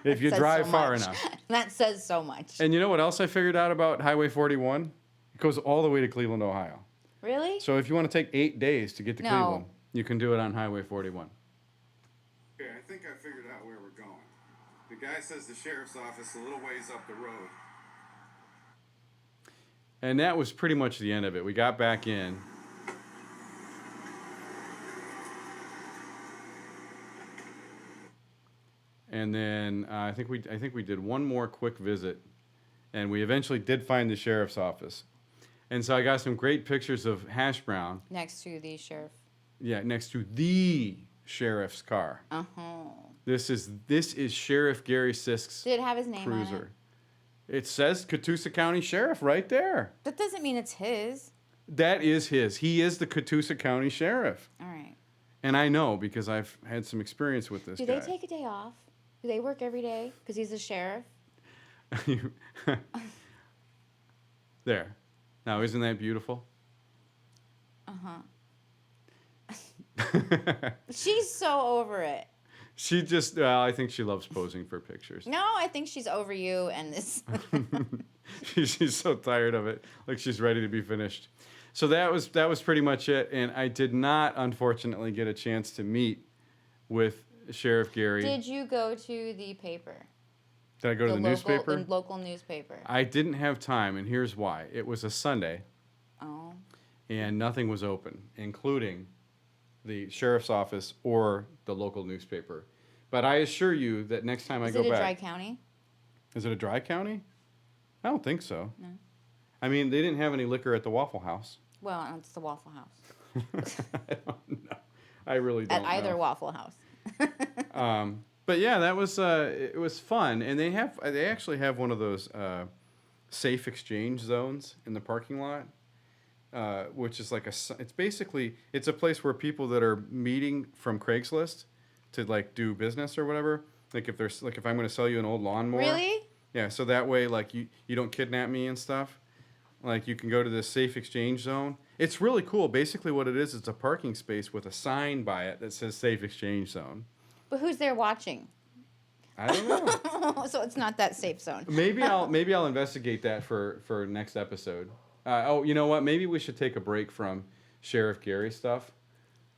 If you Says drive so far much. enough. That says so much. And you know what else I figured out about Highway 41? It goes all the way to Cleveland, Ohio. Really? So if you want to take 8 days to get to No. Cleveland, you can do it on Highway 41. Okay, I think I figured out where we're going. The guy says the sheriff's office a little ways up the road. And that was pretty much the end of it. We got back in. And then I think we did one more quick visit, and we eventually did find the sheriff's office. And so I got some great pictures of Hash Brown. Next to the sheriff. Yeah, next to the sheriff's car. This is Sheriff Gary Sisk's Did it have his name on cruiser. It says Catoosa County Sheriff right there. That doesn't mean it's his. That is his. He is the Catoosa County Sheriff. All right. And I know because I've had some experience with this Do guy. they take a day off? Do they work every day? Because he's a sheriff? There. Now, isn't that beautiful? She's so over it. She just, I think she loves posing for pictures. No, I think she's over you and this. She's so tired of it. Like she's ready to be finished. So that was pretty much it. And I did not, unfortunately, get a chance to meet with Sheriff Gary. Did you go to the paper? Did I go to the newspaper? The local newspaper. I didn't have time, and here's why. It was a Sunday. Oh. And nothing was open, including the sheriff's office or the local newspaper. But I assure you that next time I go back... Is it a dry county? Is it a dry county? I don't think so. No. I mean, they didn't have any liquor at the Waffle House. Well, it's the Waffle House. I don't know. I really don't At either know. Waffle House. But yeah, that was it was fun, and they actually have one of those safe exchange zones in the parking lot, which is like it's a place where people that are meeting from Craigslist to like do business or whatever. Like if I'm going to sell you an old lawnmower. Really? Yeah, so that way like you don't kidnap me and stuff. Like you can go to this safe exchange zone. It's really cool. Basically what it is, it's a parking space with a sign by it that says safe exchange zone. But who's there watching? I don't know. So it's not that safe zone. Maybe I'll investigate that for next episode. Oh, you know what? Maybe we should take a break from Sheriff Gary stuff,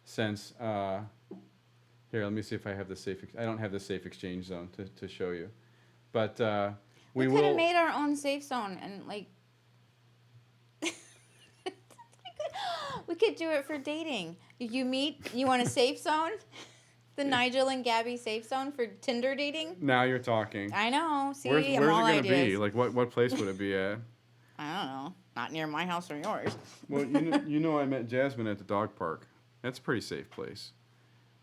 since here. Let me see if I have the safe. I don't have the safe exchange zone to show you, but we could have made our own safe zone and like. We could do it for dating. You meet. You want a safe zone? The Nigel and Gabby safe zone for Tinder dating? Now you're talking. I know. See, where's it all going to ideas. be? Like, what place would it be at? I don't know. Not near my house or yours. Well, you know I met Jasmine at the dog park. That's a pretty safe place.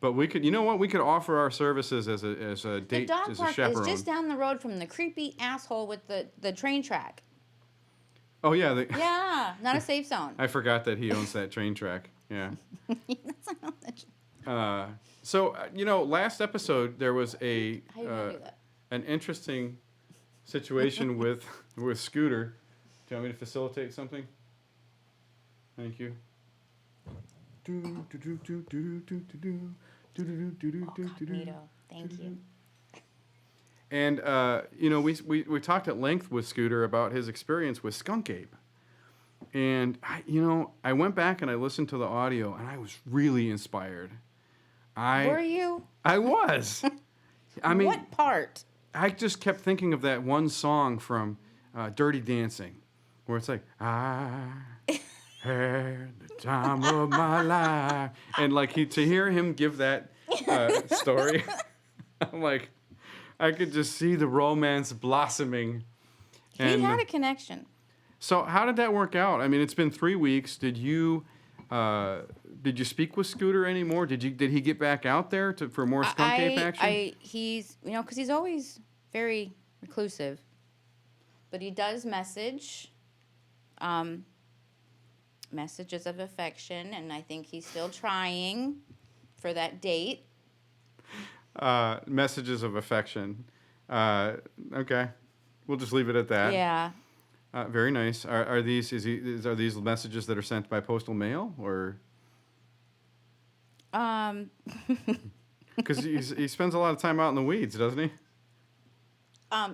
But we could, you know what? We could offer our services as a date, The dog as a park chaperone. is just down the road from the creepy asshole with the train track. Oh, yeah. Yeah, not a safe zone. I forgot that he owns that train track. Yeah. He doesn't own that. So, last episode there was How you gonna do that? an interesting situation with Scooter. Do you want me to facilitate something? Thank you. Cognito. Thank you. And we talked at length with Scooter about his experience with Skunk Ape. And I went back and I listened to the audio and I was really inspired. Were you? I was. I mean, what part? I just kept thinking of that one song from Dirty Dancing, where it's like, I had the time of my life, and like to hear him give that story, I'm like, I could just see the romance blossoming. He had a connection. So how did that work out? I mean, it's been 3 weeks. Did you speak with Scooter anymore? Did he get back out there for more Skunk Ape action? He's because he's always very reclusive, but he does message, messages of affection, and I think he's still trying for that date. Messages of affection. Okay, we'll just leave it at that. Yeah. Very nice. Are these messages that are sent by postal mail or? Because he spends a lot of time out in the weeds, doesn't he?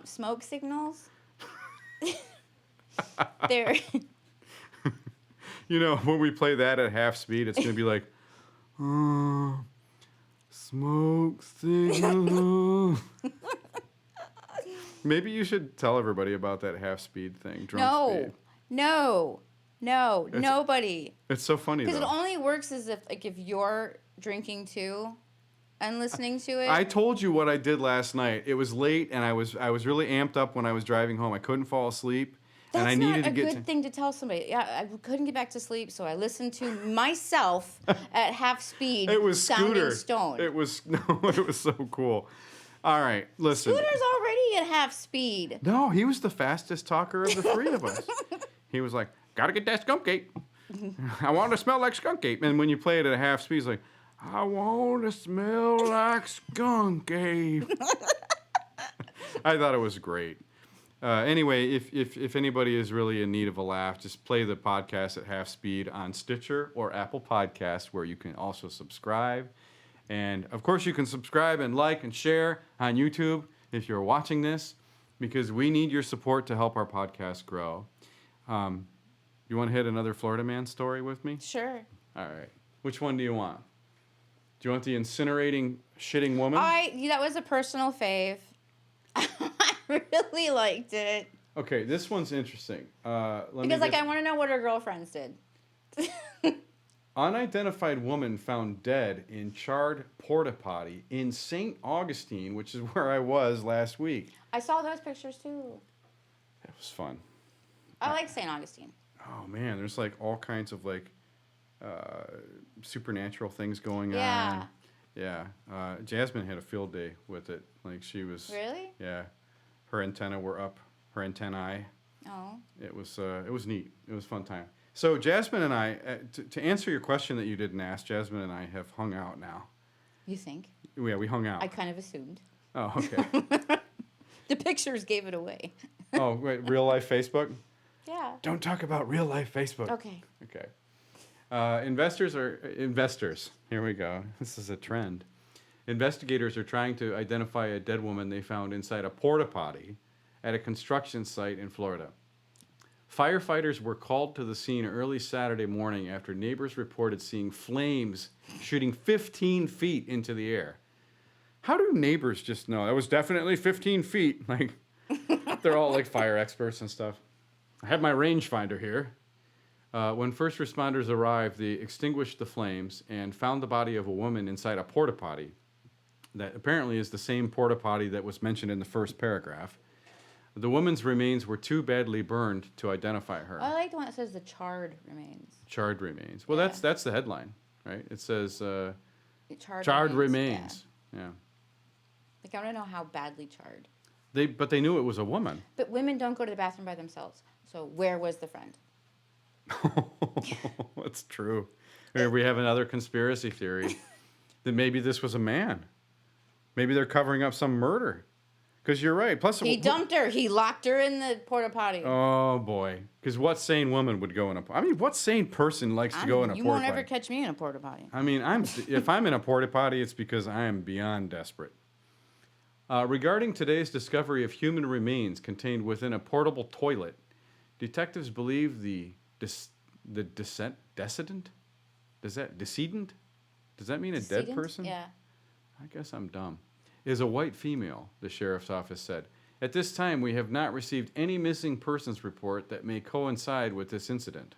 Smoke signals. They're. When we play that at half speed, it's gonna be like, smoke signal. Maybe you should tell everybody about that half speed thing. Drunk speed. No, nobody. It's so funny Because it though. only works as if you're drinking too, and listening to it. I told you what I did last night. It was late, and I was really amped up when I was driving home. I couldn't fall asleep, and I That's needed not to a get good thing to tell somebody. Yeah, I couldn't get back to sleep, so I listened to myself at half speed. It was sounding Scooter. stoned. It was it was so cool. All right, listen. Scooter's already at half speed. No, he was the fastest talker of the three of us. He was like, "Gotta get that skunk ape. I want to smell like skunk ape." And when you play it at a half speed, he's like, "I want to smell like skunk ape." I thought it was great. Anyway, if anybody is really in need of a laugh, just play the podcast at half speed on Stitcher or Apple Podcasts, where you can also subscribe. And, of course, you can subscribe and like and share on YouTube if you're watching this, because we need your support to help our podcast grow. You want to hit another Florida man story with me? Sure. All right. Which one do you want? Do you want the incinerating shitting woman? That was a personal fave. I really liked it. Okay, this one's interesting. I want to know what her girlfriends did. Unidentified woman found dead in charred porta potty in St. Augustine, which is where I was last week. I saw those pictures too. That was fun. I like St. Augustine. Oh man, there's like all kinds of like supernatural things going Yeah. on. Yeah. Jasmine had a field day with it. Like she was. Really? Yeah. Her antennae were up. Her antennae. Oh. It was neat. It was a fun time. So Jasmine and I, to answer your question that you didn't ask, Jasmine and I have hung out now. You think? Yeah, we hung out. I kind of assumed. Oh, okay. The pictures gave it away. Oh, wait, real life Facebook? Yeah. Don't talk about real life Facebook. Okay. Okay. Investors. Here we go. This is a trend. Investigators are trying to identify a dead woman they found inside a porta potty at a construction site in Florida. Firefighters were called to the scene early Saturday morning after neighbors reported seeing flames shooting 15 feet into the air. How do neighbors just know? That was definitely 15 feet. Like, they're all like fire experts and stuff. I have my rangefinder here. When first responders arrived, they extinguished the flames and found the body of a woman inside a porta potty. That apparently is the same porta potty that was mentioned in the first paragraph. The woman's remains were too badly burned to identify her. I like the one that says the charred remains. Charred remains. Well, Yeah. that's the headline, right? It says Charred remains. Yeah. Like, I want to know how badly charred. But they knew it was a woman. But women don't go to the bathroom by themselves. So where was the friend? That's true. Here we have another conspiracy theory that maybe this was a man. Maybe they're covering up some murder. Because you're right. Plus, He dumped her. He locked her in the porta potty. Oh boy. Because what sane woman would go in a? I mean, what sane person likes to go in a porta potty? You won't ever catch me in a porta potty. I mean, if I'm in a porta potty, it's because I am beyond desperate. Regarding today's discovery of human remains contained within a portable toilet, detectives believe the decedent? Decedent? Does that mean a dead Decedent? person? Yeah. I guess I'm dumb. Is a white female, the sheriff's office said. At this time, we have not received any missing persons report that may coincide with this incident.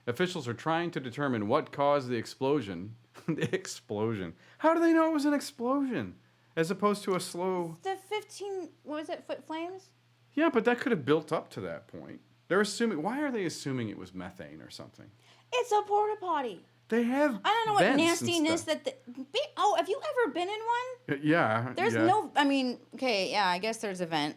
Officials are trying to determine what caused the explosion. The explosion. How do they know it was an explosion? As opposed to a slow... The 15, what was it, foot flames? Yeah, but that could have built up to that point. They're assuming... Why are they assuming it was methane or something? It's a porta potty. They have I don't know what vents and nastiness stuff. Oh, have you ever been in one? Yeah. There's yeah. no, I mean, okay, yeah, I guess there's a vent.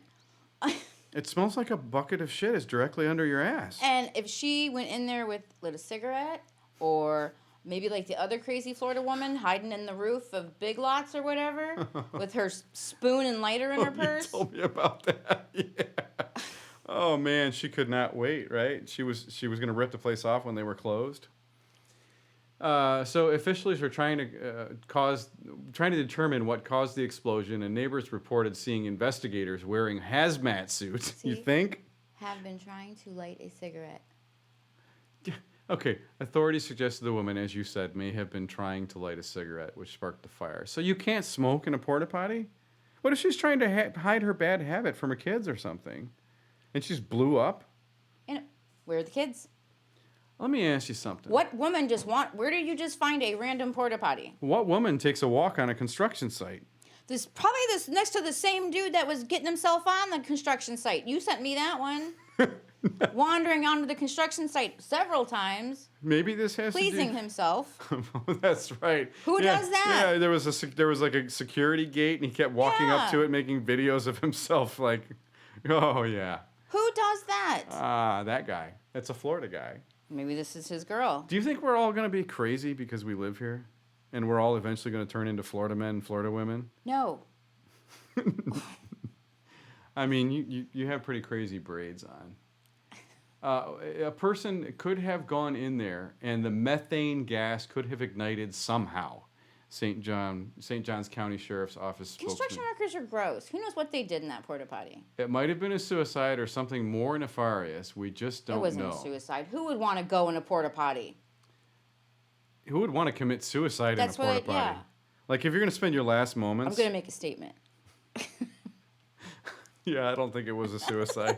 It smells like a bucket of shit is directly under your ass. And if she went in there with lit a cigarette, or maybe like the other crazy Florida woman hiding in the roof of Big Lots or whatever, with her spoon and lighter in her purse. You told me about that. Yeah. Oh man, she could not wait. Right? She was going to rip the place off when they were closed. So officials are trying to determine what caused the explosion, and neighbors reported seeing investigators wearing hazmat suits. See? You think? Have been trying to light a cigarette. Okay. Authorities suggested the woman, as you said, may have been trying to light a cigarette, which sparked the fire. So you can't smoke in a porta potty? What if she's trying to hide her bad habit from her kids or something, and she just blew up? And where are the kids? Let me ask you something. What woman where did you just find a random porta potty? What woman takes a walk on a construction site? This probably this next to the same dude that was getting himself on the construction site. You sent me that one. Wandering onto the construction site several times. Maybe this has pleasing to do... himself. That's right. Who does that? Yeah, there was like a security gate, and he kept walking up to it, making videos of himself. Like, oh yeah. Who does that? That guy. That's a Florida guy. Maybe this is his girl. Do you think we're all gonna be crazy because we live here, and we're all eventually gonna turn into Florida men and Florida women? No. I mean, you have pretty crazy braids on. A person could have gone in there, and the methane gas could have ignited somehow. St. John's County Sheriff's Office Construction spokesman. workers are gross. Who knows what they did in that porta potty? It might have been a suicide or something more nefarious. We just don't know. It wasn't a suicide. Who would want to go in a porta potty? Who would want to commit suicide in a porta potty? Yeah. Like, if you're going to spend your last moments... I'm going to make a statement. Yeah, I don't think it was a suicide.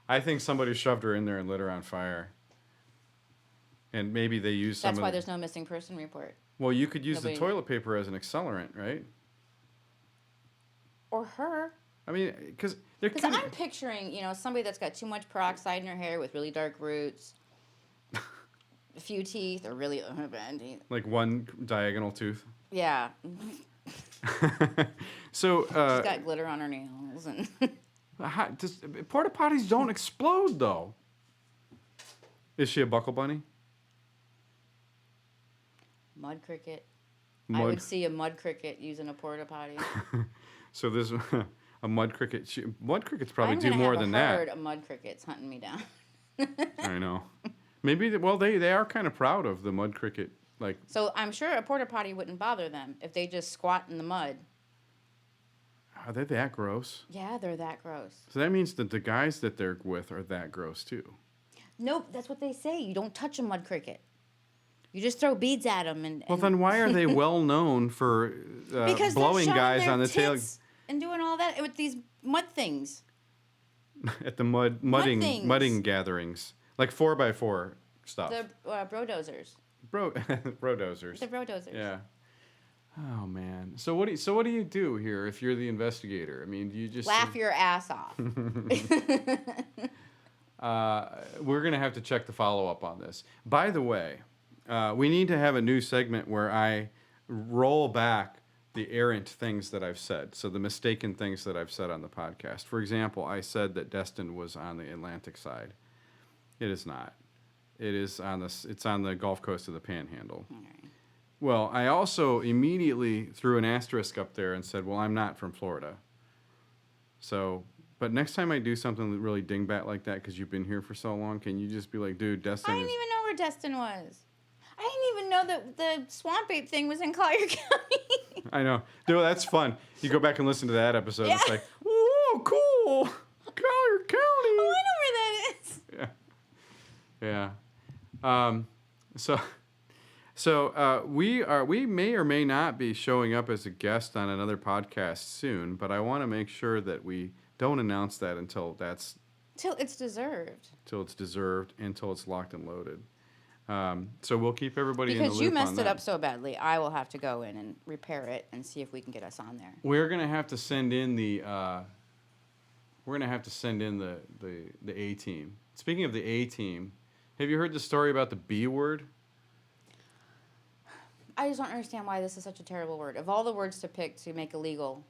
I think somebody shoved her in there and lit her on fire. And maybe they used some That's why there's no missing person report. Well, you could use the toilet paper as an accelerant, right? Or her. I mean, because I'm picturing, somebody that's got too much peroxide in her hair with really dark roots, a few teeth, or really bad teeth. Like one diagonal tooth. Yeah. So she's got glitter on her nails and. Porta potties don't explode though. Is she a buckle bunny? Mud cricket. I would see a mud cricket using a porta potty. So there's a mud cricket. Mud crickets probably do more than that. I'm gonna have a herd of mud crickets hunting me down. I know. Maybe they are kind of proud of the mud cricket. Like. So I'm sure a porta potty wouldn't bother them if they just squat in the mud. Are they that gross? Yeah, they're that gross. So that means that the guys that they're with are that gross too. Nope, that's what they say. You don't touch a mud cricket. You just throw beads at them and. Well, then why are they well known for blowing guys on the tail and doing all that with these mud things? At the mudding gatherings, like 4x4 stuff. The brodozers. Brodozers. The brodozers. Yeah. Oh man. So what do you do here if you're the investigator? I mean, do you just laugh your ass off? We're gonna have to check the follow-up on this. By the way, we need to have a new segment where I roll back the errant things that I've said. So the mistaken things that I've said on the podcast. For example, I said that Destin was on the Atlantic side. It is not. It's on the Gulf Coast of the Panhandle. All right. Well, I also immediately threw an asterisk up there and said, well, I'm not from Florida. So, but next time I do something really dingbat like that, because you've been here for so long, can you just be like, dude, Destin I didn't even know where Destin was. I didn't even know that the swamp ape thing was in Collier County. I know. Dude, that's fun. You go back and listen to that episode. Yeah. It's like, whoa, cool. Collier County. Oh, I know where that is. Yeah. Yeah. So we may or may not be showing up as a guest on another podcast soon, but I want to make sure that we don't announce that until it's deserved. Till it's deserved, until it's locked and loaded. So we'll keep everybody in the loop. Because you messed it up so badly, I will have to go in and repair it and see if we can get us on there. We're gonna have to send in the A team. Speaking of the A team, have you heard the story about the B word? I just don't understand why this is such a terrible word. Of all the words to pick to make illegal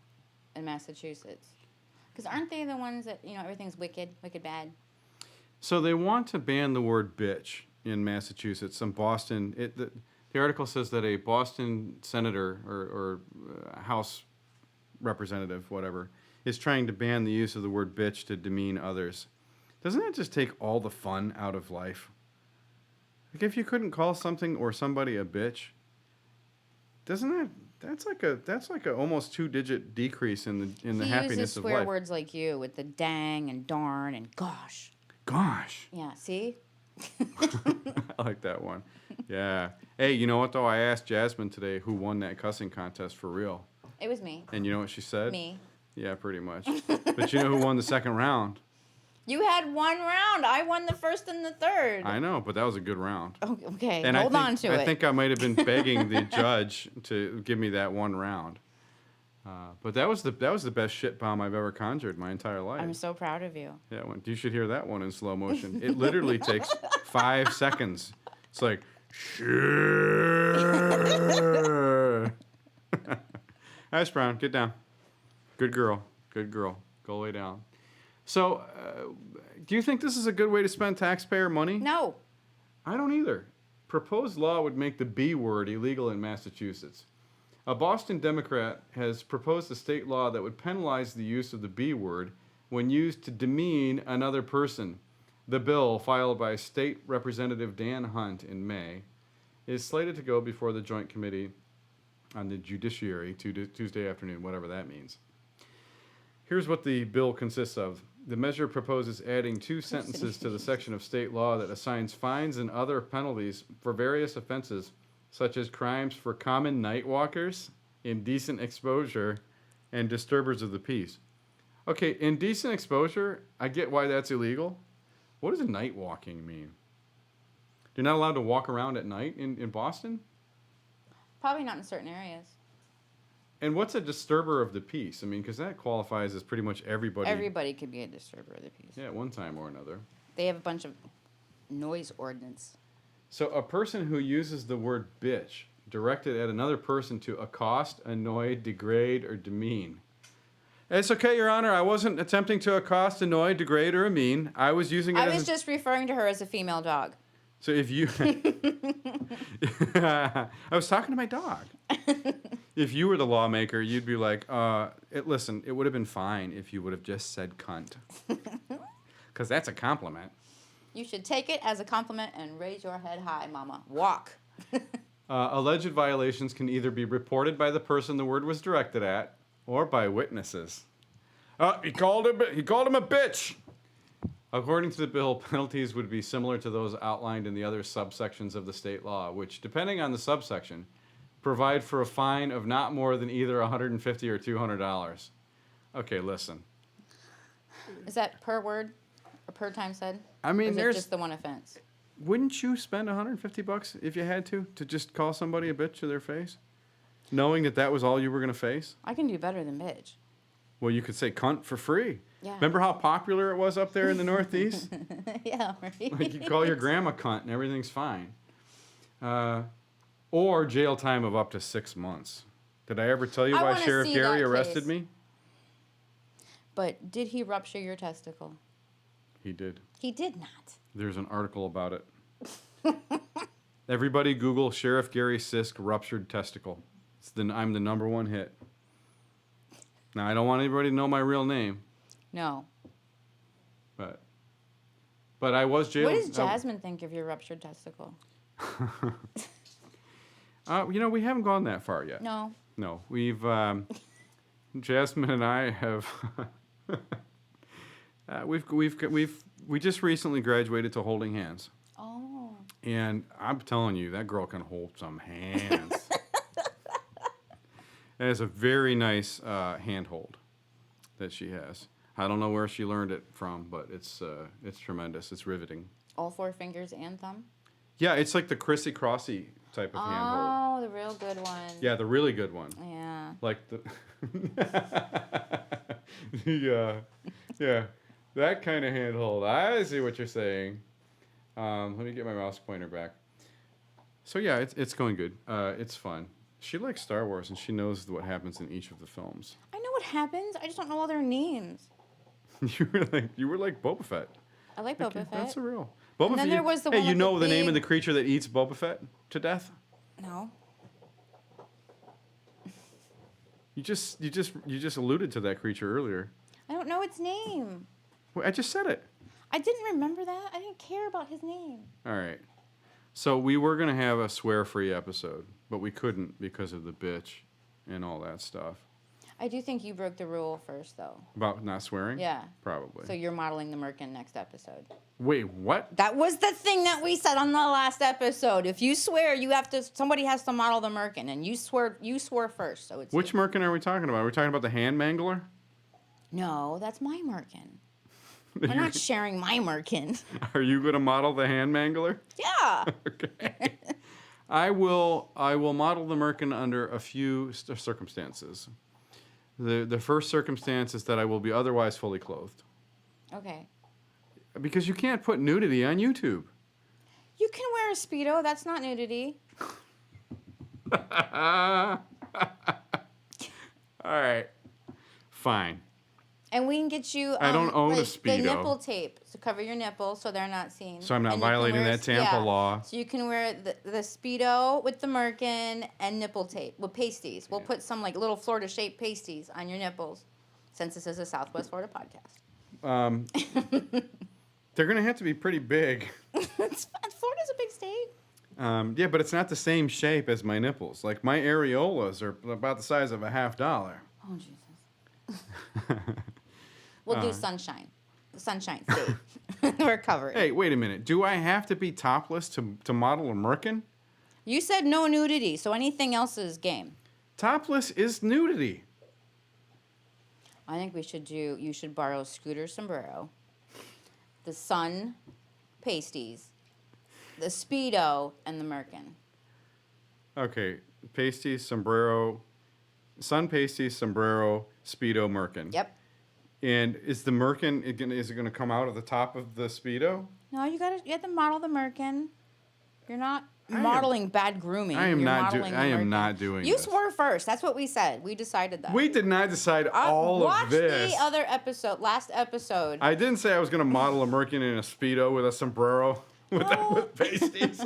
in Massachusetts. Because aren't they the ones that, everything's wicked bad? So they want to ban the word bitch in Massachusetts. Some Boston, the article says that a Boston senator or House representative, whatever, is trying to ban the use of the word bitch to demean others. Doesn't that just take all the fun out of life? Like if you couldn't call something or somebody a bitch, that's like a almost 2-digit decrease in the happiness of life. He uses swear words like you with the dang and darn and gosh. Gosh. Yeah, see? I like that one. Yeah. Hey, you know what though? I asked Jasmine today who won that cussing contest for real. It was me. And you know what she said? Me. Yeah, pretty much. But you know who won the second round? You had one round. I won the first and the third. I know, but that was a good round. Okay, And hold on to it. I think I might have been begging the judge to give me that one round. But that was the best shit bomb I've ever conjured my entire life. I'm so proud of you. Yeah, you should hear that one in slow motion. It literally takes 5 seconds. It's like, sure. Ash Brown, get down. Good girl. Good girl. Go lay down. So, do you think this is a good way to spend taxpayer money? No. I don't either. Proposed law would make the B word illegal in Massachusetts. A Boston Democrat has proposed a state law that would penalize the use of the B word when used to demean another person. The bill, filed by State Representative Dan Hunt in May, is slated to go before the Joint Committee on the Judiciary Tuesday afternoon, whatever that means. Here's what the bill consists of. The measure proposes adding 2 sentences to the section of state law that assigns fines and other penalties for various offenses, such as crimes for common night walkers, indecent exposure, and disturbers of the peace. Okay, indecent exposure, I get why that's illegal. What does night walking mean? You're not allowed to walk around at night in Boston? Probably not in certain areas. And what's a disturber of the peace? I mean, because that qualifies as pretty much everybody. Everybody could be a disturber of the peace. Yeah, at one time or another. They have a bunch of noise ordinance. So a person who uses the word bitch directed at another person to accost, annoy, degrade, or demean. It's okay, Your Honor. I wasn't attempting to accost, annoy, degrade, or demean. I was using it I was just referring to her as a female dog. So if you... I was talking to my dog. If you were the lawmaker, you'd be like, listen, it would have been fine if you would have just said cunt. Because that's a compliment. You should take it as a compliment and raise your head high, mama. Walk. Alleged violations can either be reported by the person the word was directed at or by witnesses. He called him a bitch. According to the bill, penalties would be similar to those outlined in the other subsections of the state law, which, depending on the subsection, provide for a fine of not more than either $150 or $200. Okay, listen. Is that per word or per time said? I mean, or is there's it just the one offense? Wouldn't you spend $150 if you had to just call somebody a bitch to their face, knowing that was all you were going to face? I can do better than bitch. Well, you could say cunt for free. Yeah. Remember how popular it was up there in the Northeast? Yeah, right. Like you call your grandma cunt and everything's fine. Or jail time of up to 6 months. Did I ever tell you I why wanna Sheriff see Gary that arrested case. me? But did he rupture your testicle? He did. He did not. There's an article about it. Everybody Google Sheriff Gary Sisk ruptured testicle. I'm the #1 hit. Now, I don't want anybody to know my real name, No. but I was jailed. What does Jasmine think of your ruptured testicle? We haven't gone that far yet. No. No, we've Jasmine and I have we just recently graduated to holding hands. Oh. And I'm telling you, that girl can hold some hands. It is a very nice handhold that she has. I don't know where she learned it from, but it's tremendous. It's riveting. All 4 fingers and thumb? Yeah, it's like the Crissy Crossy type of handhold. Oh, the real good one. Yeah, the really good one. Yeah. Like the yeah, that kind of handhold. I see what you're saying. Let me get my mouse pointer back. So yeah, it's going good. It's fun. She likes Star Wars, and she knows what happens in each of the films. I know what happens. I just don't know all their names. You were like Boba Fett. I like Boba Fett. That's a real Boba And then Fett. there was the hey, one you with know the the name of big- the creature that eats Boba Fett to death? No. You just alluded to that creature earlier. I don't know its name. Well, I just said it. I didn't remember that. I didn't care about his name. All right. So we were going to have a swear-free episode, but we couldn't because of the bitch and all that stuff. I do think you broke the rule first, though. About not swearing? Yeah. Probably. So you're modeling the Merkin next episode. Wait, what? That was the thing that we said on the last episode. If you swear, somebody has to model the Merkin, and you swore first. So it's Which Merkin are we talking about? Are we talking about the hand mangler? No, that's my Merkin. I'm not sharing my merkin. Are you going to model the hand mangler? Yeah. Okay. I will model the merkin under a few circumstances. The first circumstance is that I will be otherwise fully clothed. Okay. Because you can't put nudity on YouTube. You can wear a Speedo. That's not nudity. All right. Fine. And we can get you. I don't own a the Speedo. nipple tape to cover your nipples so they're not seen. So I'm not And you can violating wear that Tampa law. So you can wear the Speedo with the merkin and nipple tape with pasties. We'll put some like little Florida shaped pasties on your nipples, since this is a Southwest Florida podcast. They're going to have to be pretty big. Florida's a big state. Yeah, but it's not the same shape as my nipples. Like my areolas are about the size of a $50. Oh Jesus. We'll do sunshine. Sunshine state. We're covered. Hey, wait a minute. Do I have to be topless to model a merkin? You said no nudity, so anything else is game. Topless is nudity. I think you should borrow Scooter's sombrero, the sun pasties, the Speedo, and the merkin. Okay, pasties, sombrero, sun pasties, sombrero, Speedo, merkin. Yep. And is the merkin, is it going to come out of the top of the Speedo? No, you have to model the merkin. You're not modeling bad grooming. I am You're not modeling I the am merkin. not doing You this. swore first. That's what we said. We decided that. We did not decide all Watch of this. the other episode, last episode. I didn't say I was going to model a merkin in a Speedo with a sombrero with pasties.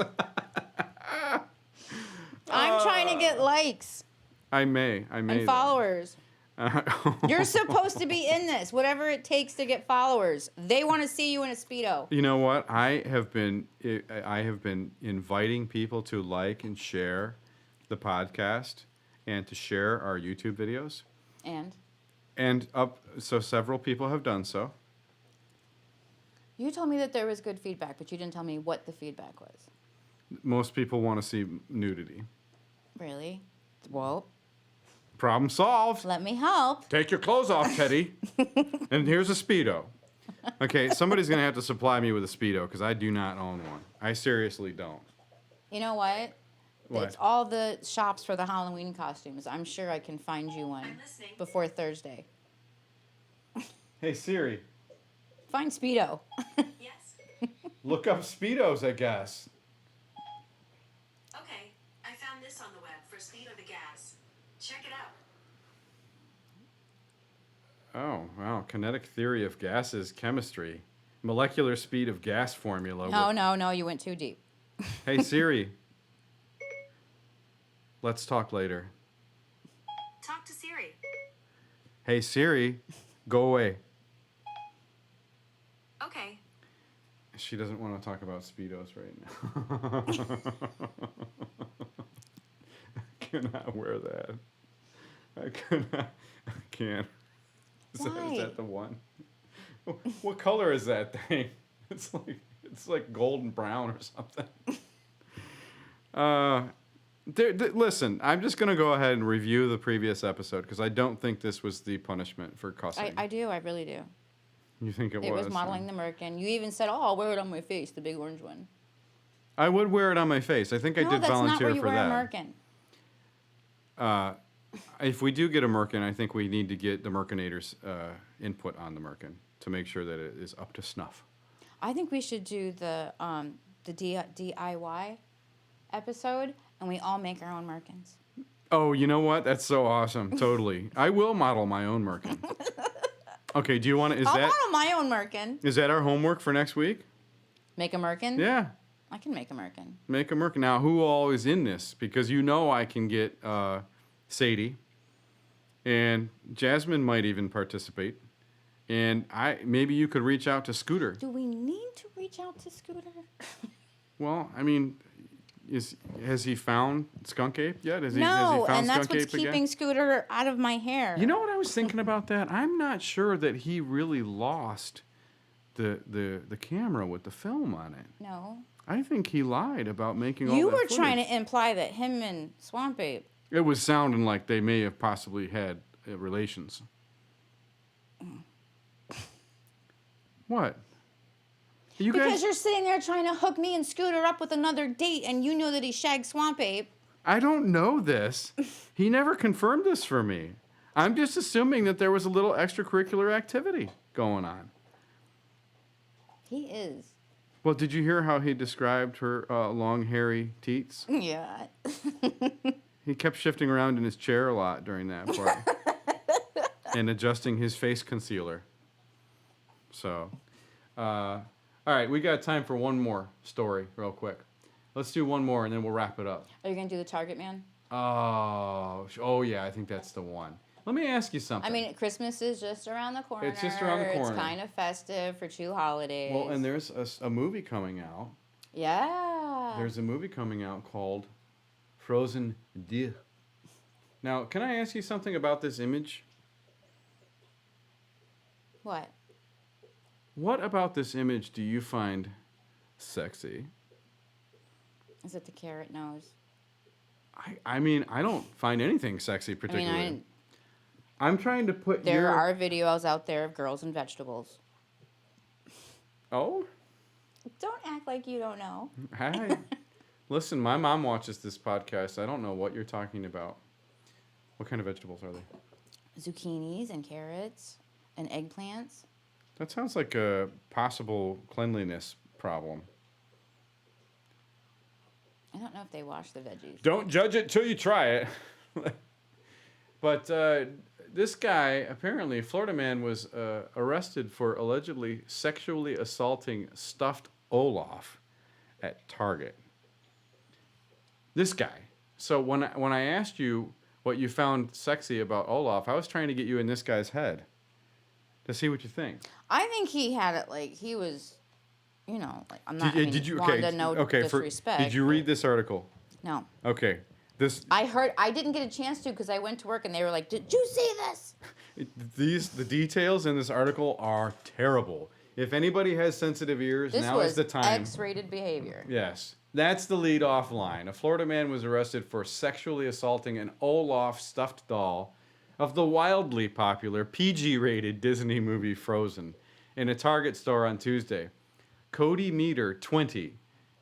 I'm trying to get likes I may. and followers. You're supposed to be in this, whatever it takes to get followers. They want to see you in a Speedo. You know what? I have been inviting people to like and share the podcast and to share our YouTube videos. So several people have done so. You told me that there was good feedback, but you didn't tell me what the feedback was. Most people want to see nudity. Really? Well, Problem solved. let me help. Take your clothes off, Teddy. And here's a Speedo. Okay, somebody's going to have to supply me with a Speedo because I do not own one. I seriously don't. You know what? What? It's all the shops for the Halloween costumes. I'm sure I can find you one before Thursday. Hey, Siri, Find Speedo. Yes. look up Speedos, I guess. Okay. I found this on the web for speed of the gas. Check it out. Oh, wow. Kinetic theory of gases, chemistry. Molecular speed of gas formula. No, you went too deep. Hey, Siri. Let's talk later. Talk to Siri. Hey, Siri, go away. Okay. She doesn't want to talk about Speedos right now. I cannot wear that. I can't. Is Why? that the one? What color is that thing? It's like golden brown or something. Listen, I'm just going to go ahead and review the previous episode because I don't think this was the punishment for cussing. I do. I really do. You think it was? It was modeling the merkin. You even said, "Oh, I'll wear it on my face, the big orange one." I would wear it on my face. I think I did that's not volunteer where you for wear that. a merkin. If we do get a merkin, I think we need to get the merkinator's input on the merkin to make sure that it is up to snuff. I think we should do the DIY episode, and we all make our own merkins. Oh, you know what? That's so awesome. Totally. I will model my own merkin. Okay, do you want to... I'll model my own merkin. Is that our homework for next week? Make a merkin? Yeah. I can make a merkin. Make a merkin. Now, who all is in this? Because you know I can get Sadie. And Jasmine might even participate. And maybe you could reach out to Scooter. Do we need to reach out to Scooter? Well, I mean... Has he found Skunk Ape yet? Has he No, found and that's Skunk what's Ape keeping again? Scooter out of my hair. You know what I was thinking about that? I'm not sure that he really lost the camera with the film on it. No. I think he lied about making all You that were footage. trying to imply that him and Swamp Ape. It was sounding like they may have possibly had relations. What? You Because guys, you're sitting there trying to hook me and Scooter up with another date, and you know that he shagged Swamp Ape. I don't know this. He never confirmed this for me. I'm just assuming that there was a little extracurricular activity going on. He is. Well, did you hear how he described her long, hairy teats? Yeah. He kept shifting around in his chair a lot during that part and adjusting his face concealer. So, all right, we got time for one more story real quick. Let's do one more and then we'll wrap it up. Are you going to do the Target Man? Oh yeah, I think that's the one. Let me ask you something. I mean, Christmas is just around the corner. It's just around the corner. It's kind of festive for 2 holidays. Well, and there's a movie coming out. Yeah. There's a movie coming out called Frozen 2. Now, can I ask you something about this image? What? What about this image do you find sexy? Is it the carrot nose? I mean, I don't find anything sexy particularly. I'm trying to put there are videos out there of girls and vegetables. Oh? Don't act like you don't know. Hi. Listen, my mom watches this podcast. I don't know what you're talking about. What kind of vegetables are they? Zucchinis and carrots and eggplants. That sounds like a possible cleanliness problem. I don't know if they wash the veggies. Don't judge it till you try it. But this guy, apparently, Florida man, was arrested for allegedly sexually assaulting stuffed Olaf at Target. This guy. So when I asked you what you found sexy about Olaf, I was trying to get you in this guy's head to see what you think. I think he had it like he was, you know, like I'm not. Did you? Okay, Wanda, no disrespect. Did you read this article? No. Okay. This. I didn't get a chance to because I went to work and they were like, "Did you see this?" The details in this article are terrible. If anybody has sensitive ears, now is the time. This was X-rated behavior. Yes. That's the lead-off line. A Florida man was arrested for sexually assaulting an Olaf stuffed doll of the wildly popular PG-rated Disney movie Frozen in a Target store on Tuesday. Cody Meter, 20,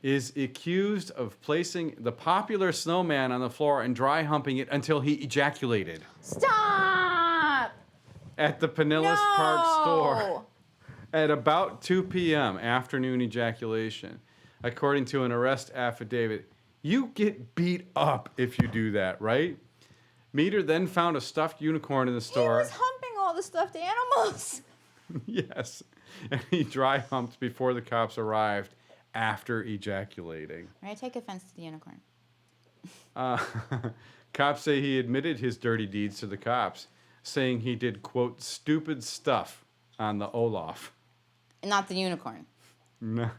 is accused of placing the popular snowman on the floor and dry humping it until he ejaculated. Stop! At the Pinellas Park store at about 2 p.m., afternoon ejaculation. According to an arrest affidavit, you get beat up if you do that, right? Meter then found a stuffed unicorn in the store. He was humping all the stuffed animals. Yes. And he dry humped before the cops arrived after ejaculating. I take offense to the unicorn. Cops say he admitted his dirty deeds to the cops, saying he did, quote, stupid stuff on the Olaf. Not the unicorn. No,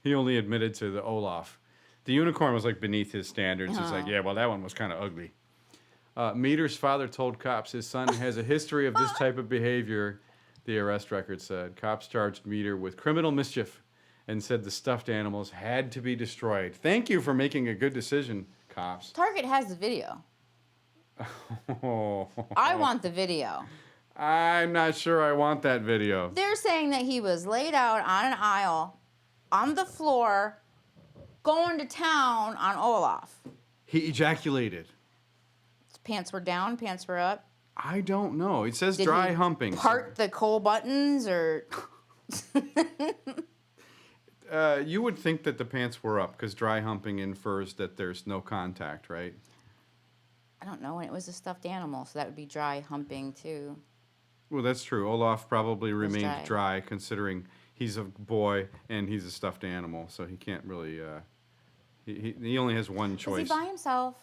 he only admitted to the Olaf. The unicorn was like beneath his standards. He's like, yeah, well, that one was kind of ugly. Meter's father told cops his son has a history of this type of behavior, the arrest record said. Cops charged Meter with criminal mischief and said the stuffed animals had to be destroyed. Thank you for making a good decision, cops. Target has the video. I want the video. I'm not sure I want that video. They're saying that he was laid out on an aisle, on the floor, going to town on Olaf. He ejaculated. His pants were down, pants were up. I don't know. It says Did dry he humping. Part the coal buttons or... You would think that the pants were up because dry humping infers that there's no contact, right? I don't know. And it was a stuffed animal, so that would be dry humping too. Well, that's true. Olaf probably remained dry. dry considering he's a boy and he's a stuffed animal, so he can't really... He only has one choice. Was he by himself?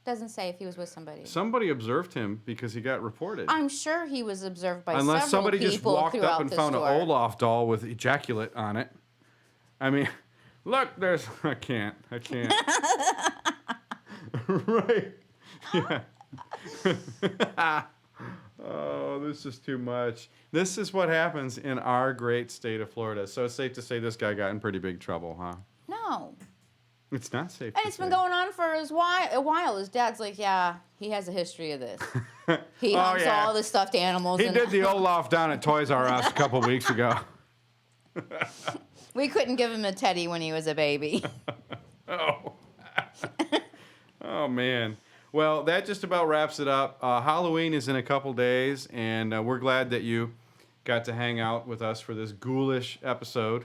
Doesn't say if he was with somebody. Somebody observed him because he got reported. I'm sure he was observed by Unless several somebody people just walked up and found store. an Olaf doll with ejaculate on it. I mean, look, there's... I can't. Right. Yeah. Oh, this is too much. This is what happens in our great state of Florida. So it's safe to say this guy got in pretty big trouble, huh? No. It's not safe And to it's say. been going on for a while. His dad's like, yeah, he has a history of this. He humps all the stuffed animals. He did the Olaf down at Toys R Us a couple weeks ago. We couldn't give him a teddy when he was a baby. Oh. Oh, man. Well, that just about wraps it up. Halloween is in a couple days, and we're glad that you got to hang out with us for this ghoulish episode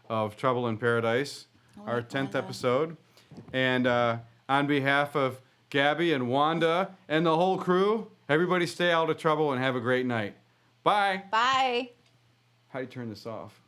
of Trouble in Paradise, our 10th episode. And on behalf of Gabby and Wanda and the whole crew, everybody stay out of trouble and have a great night. Bye. Bye. How do you turn this off?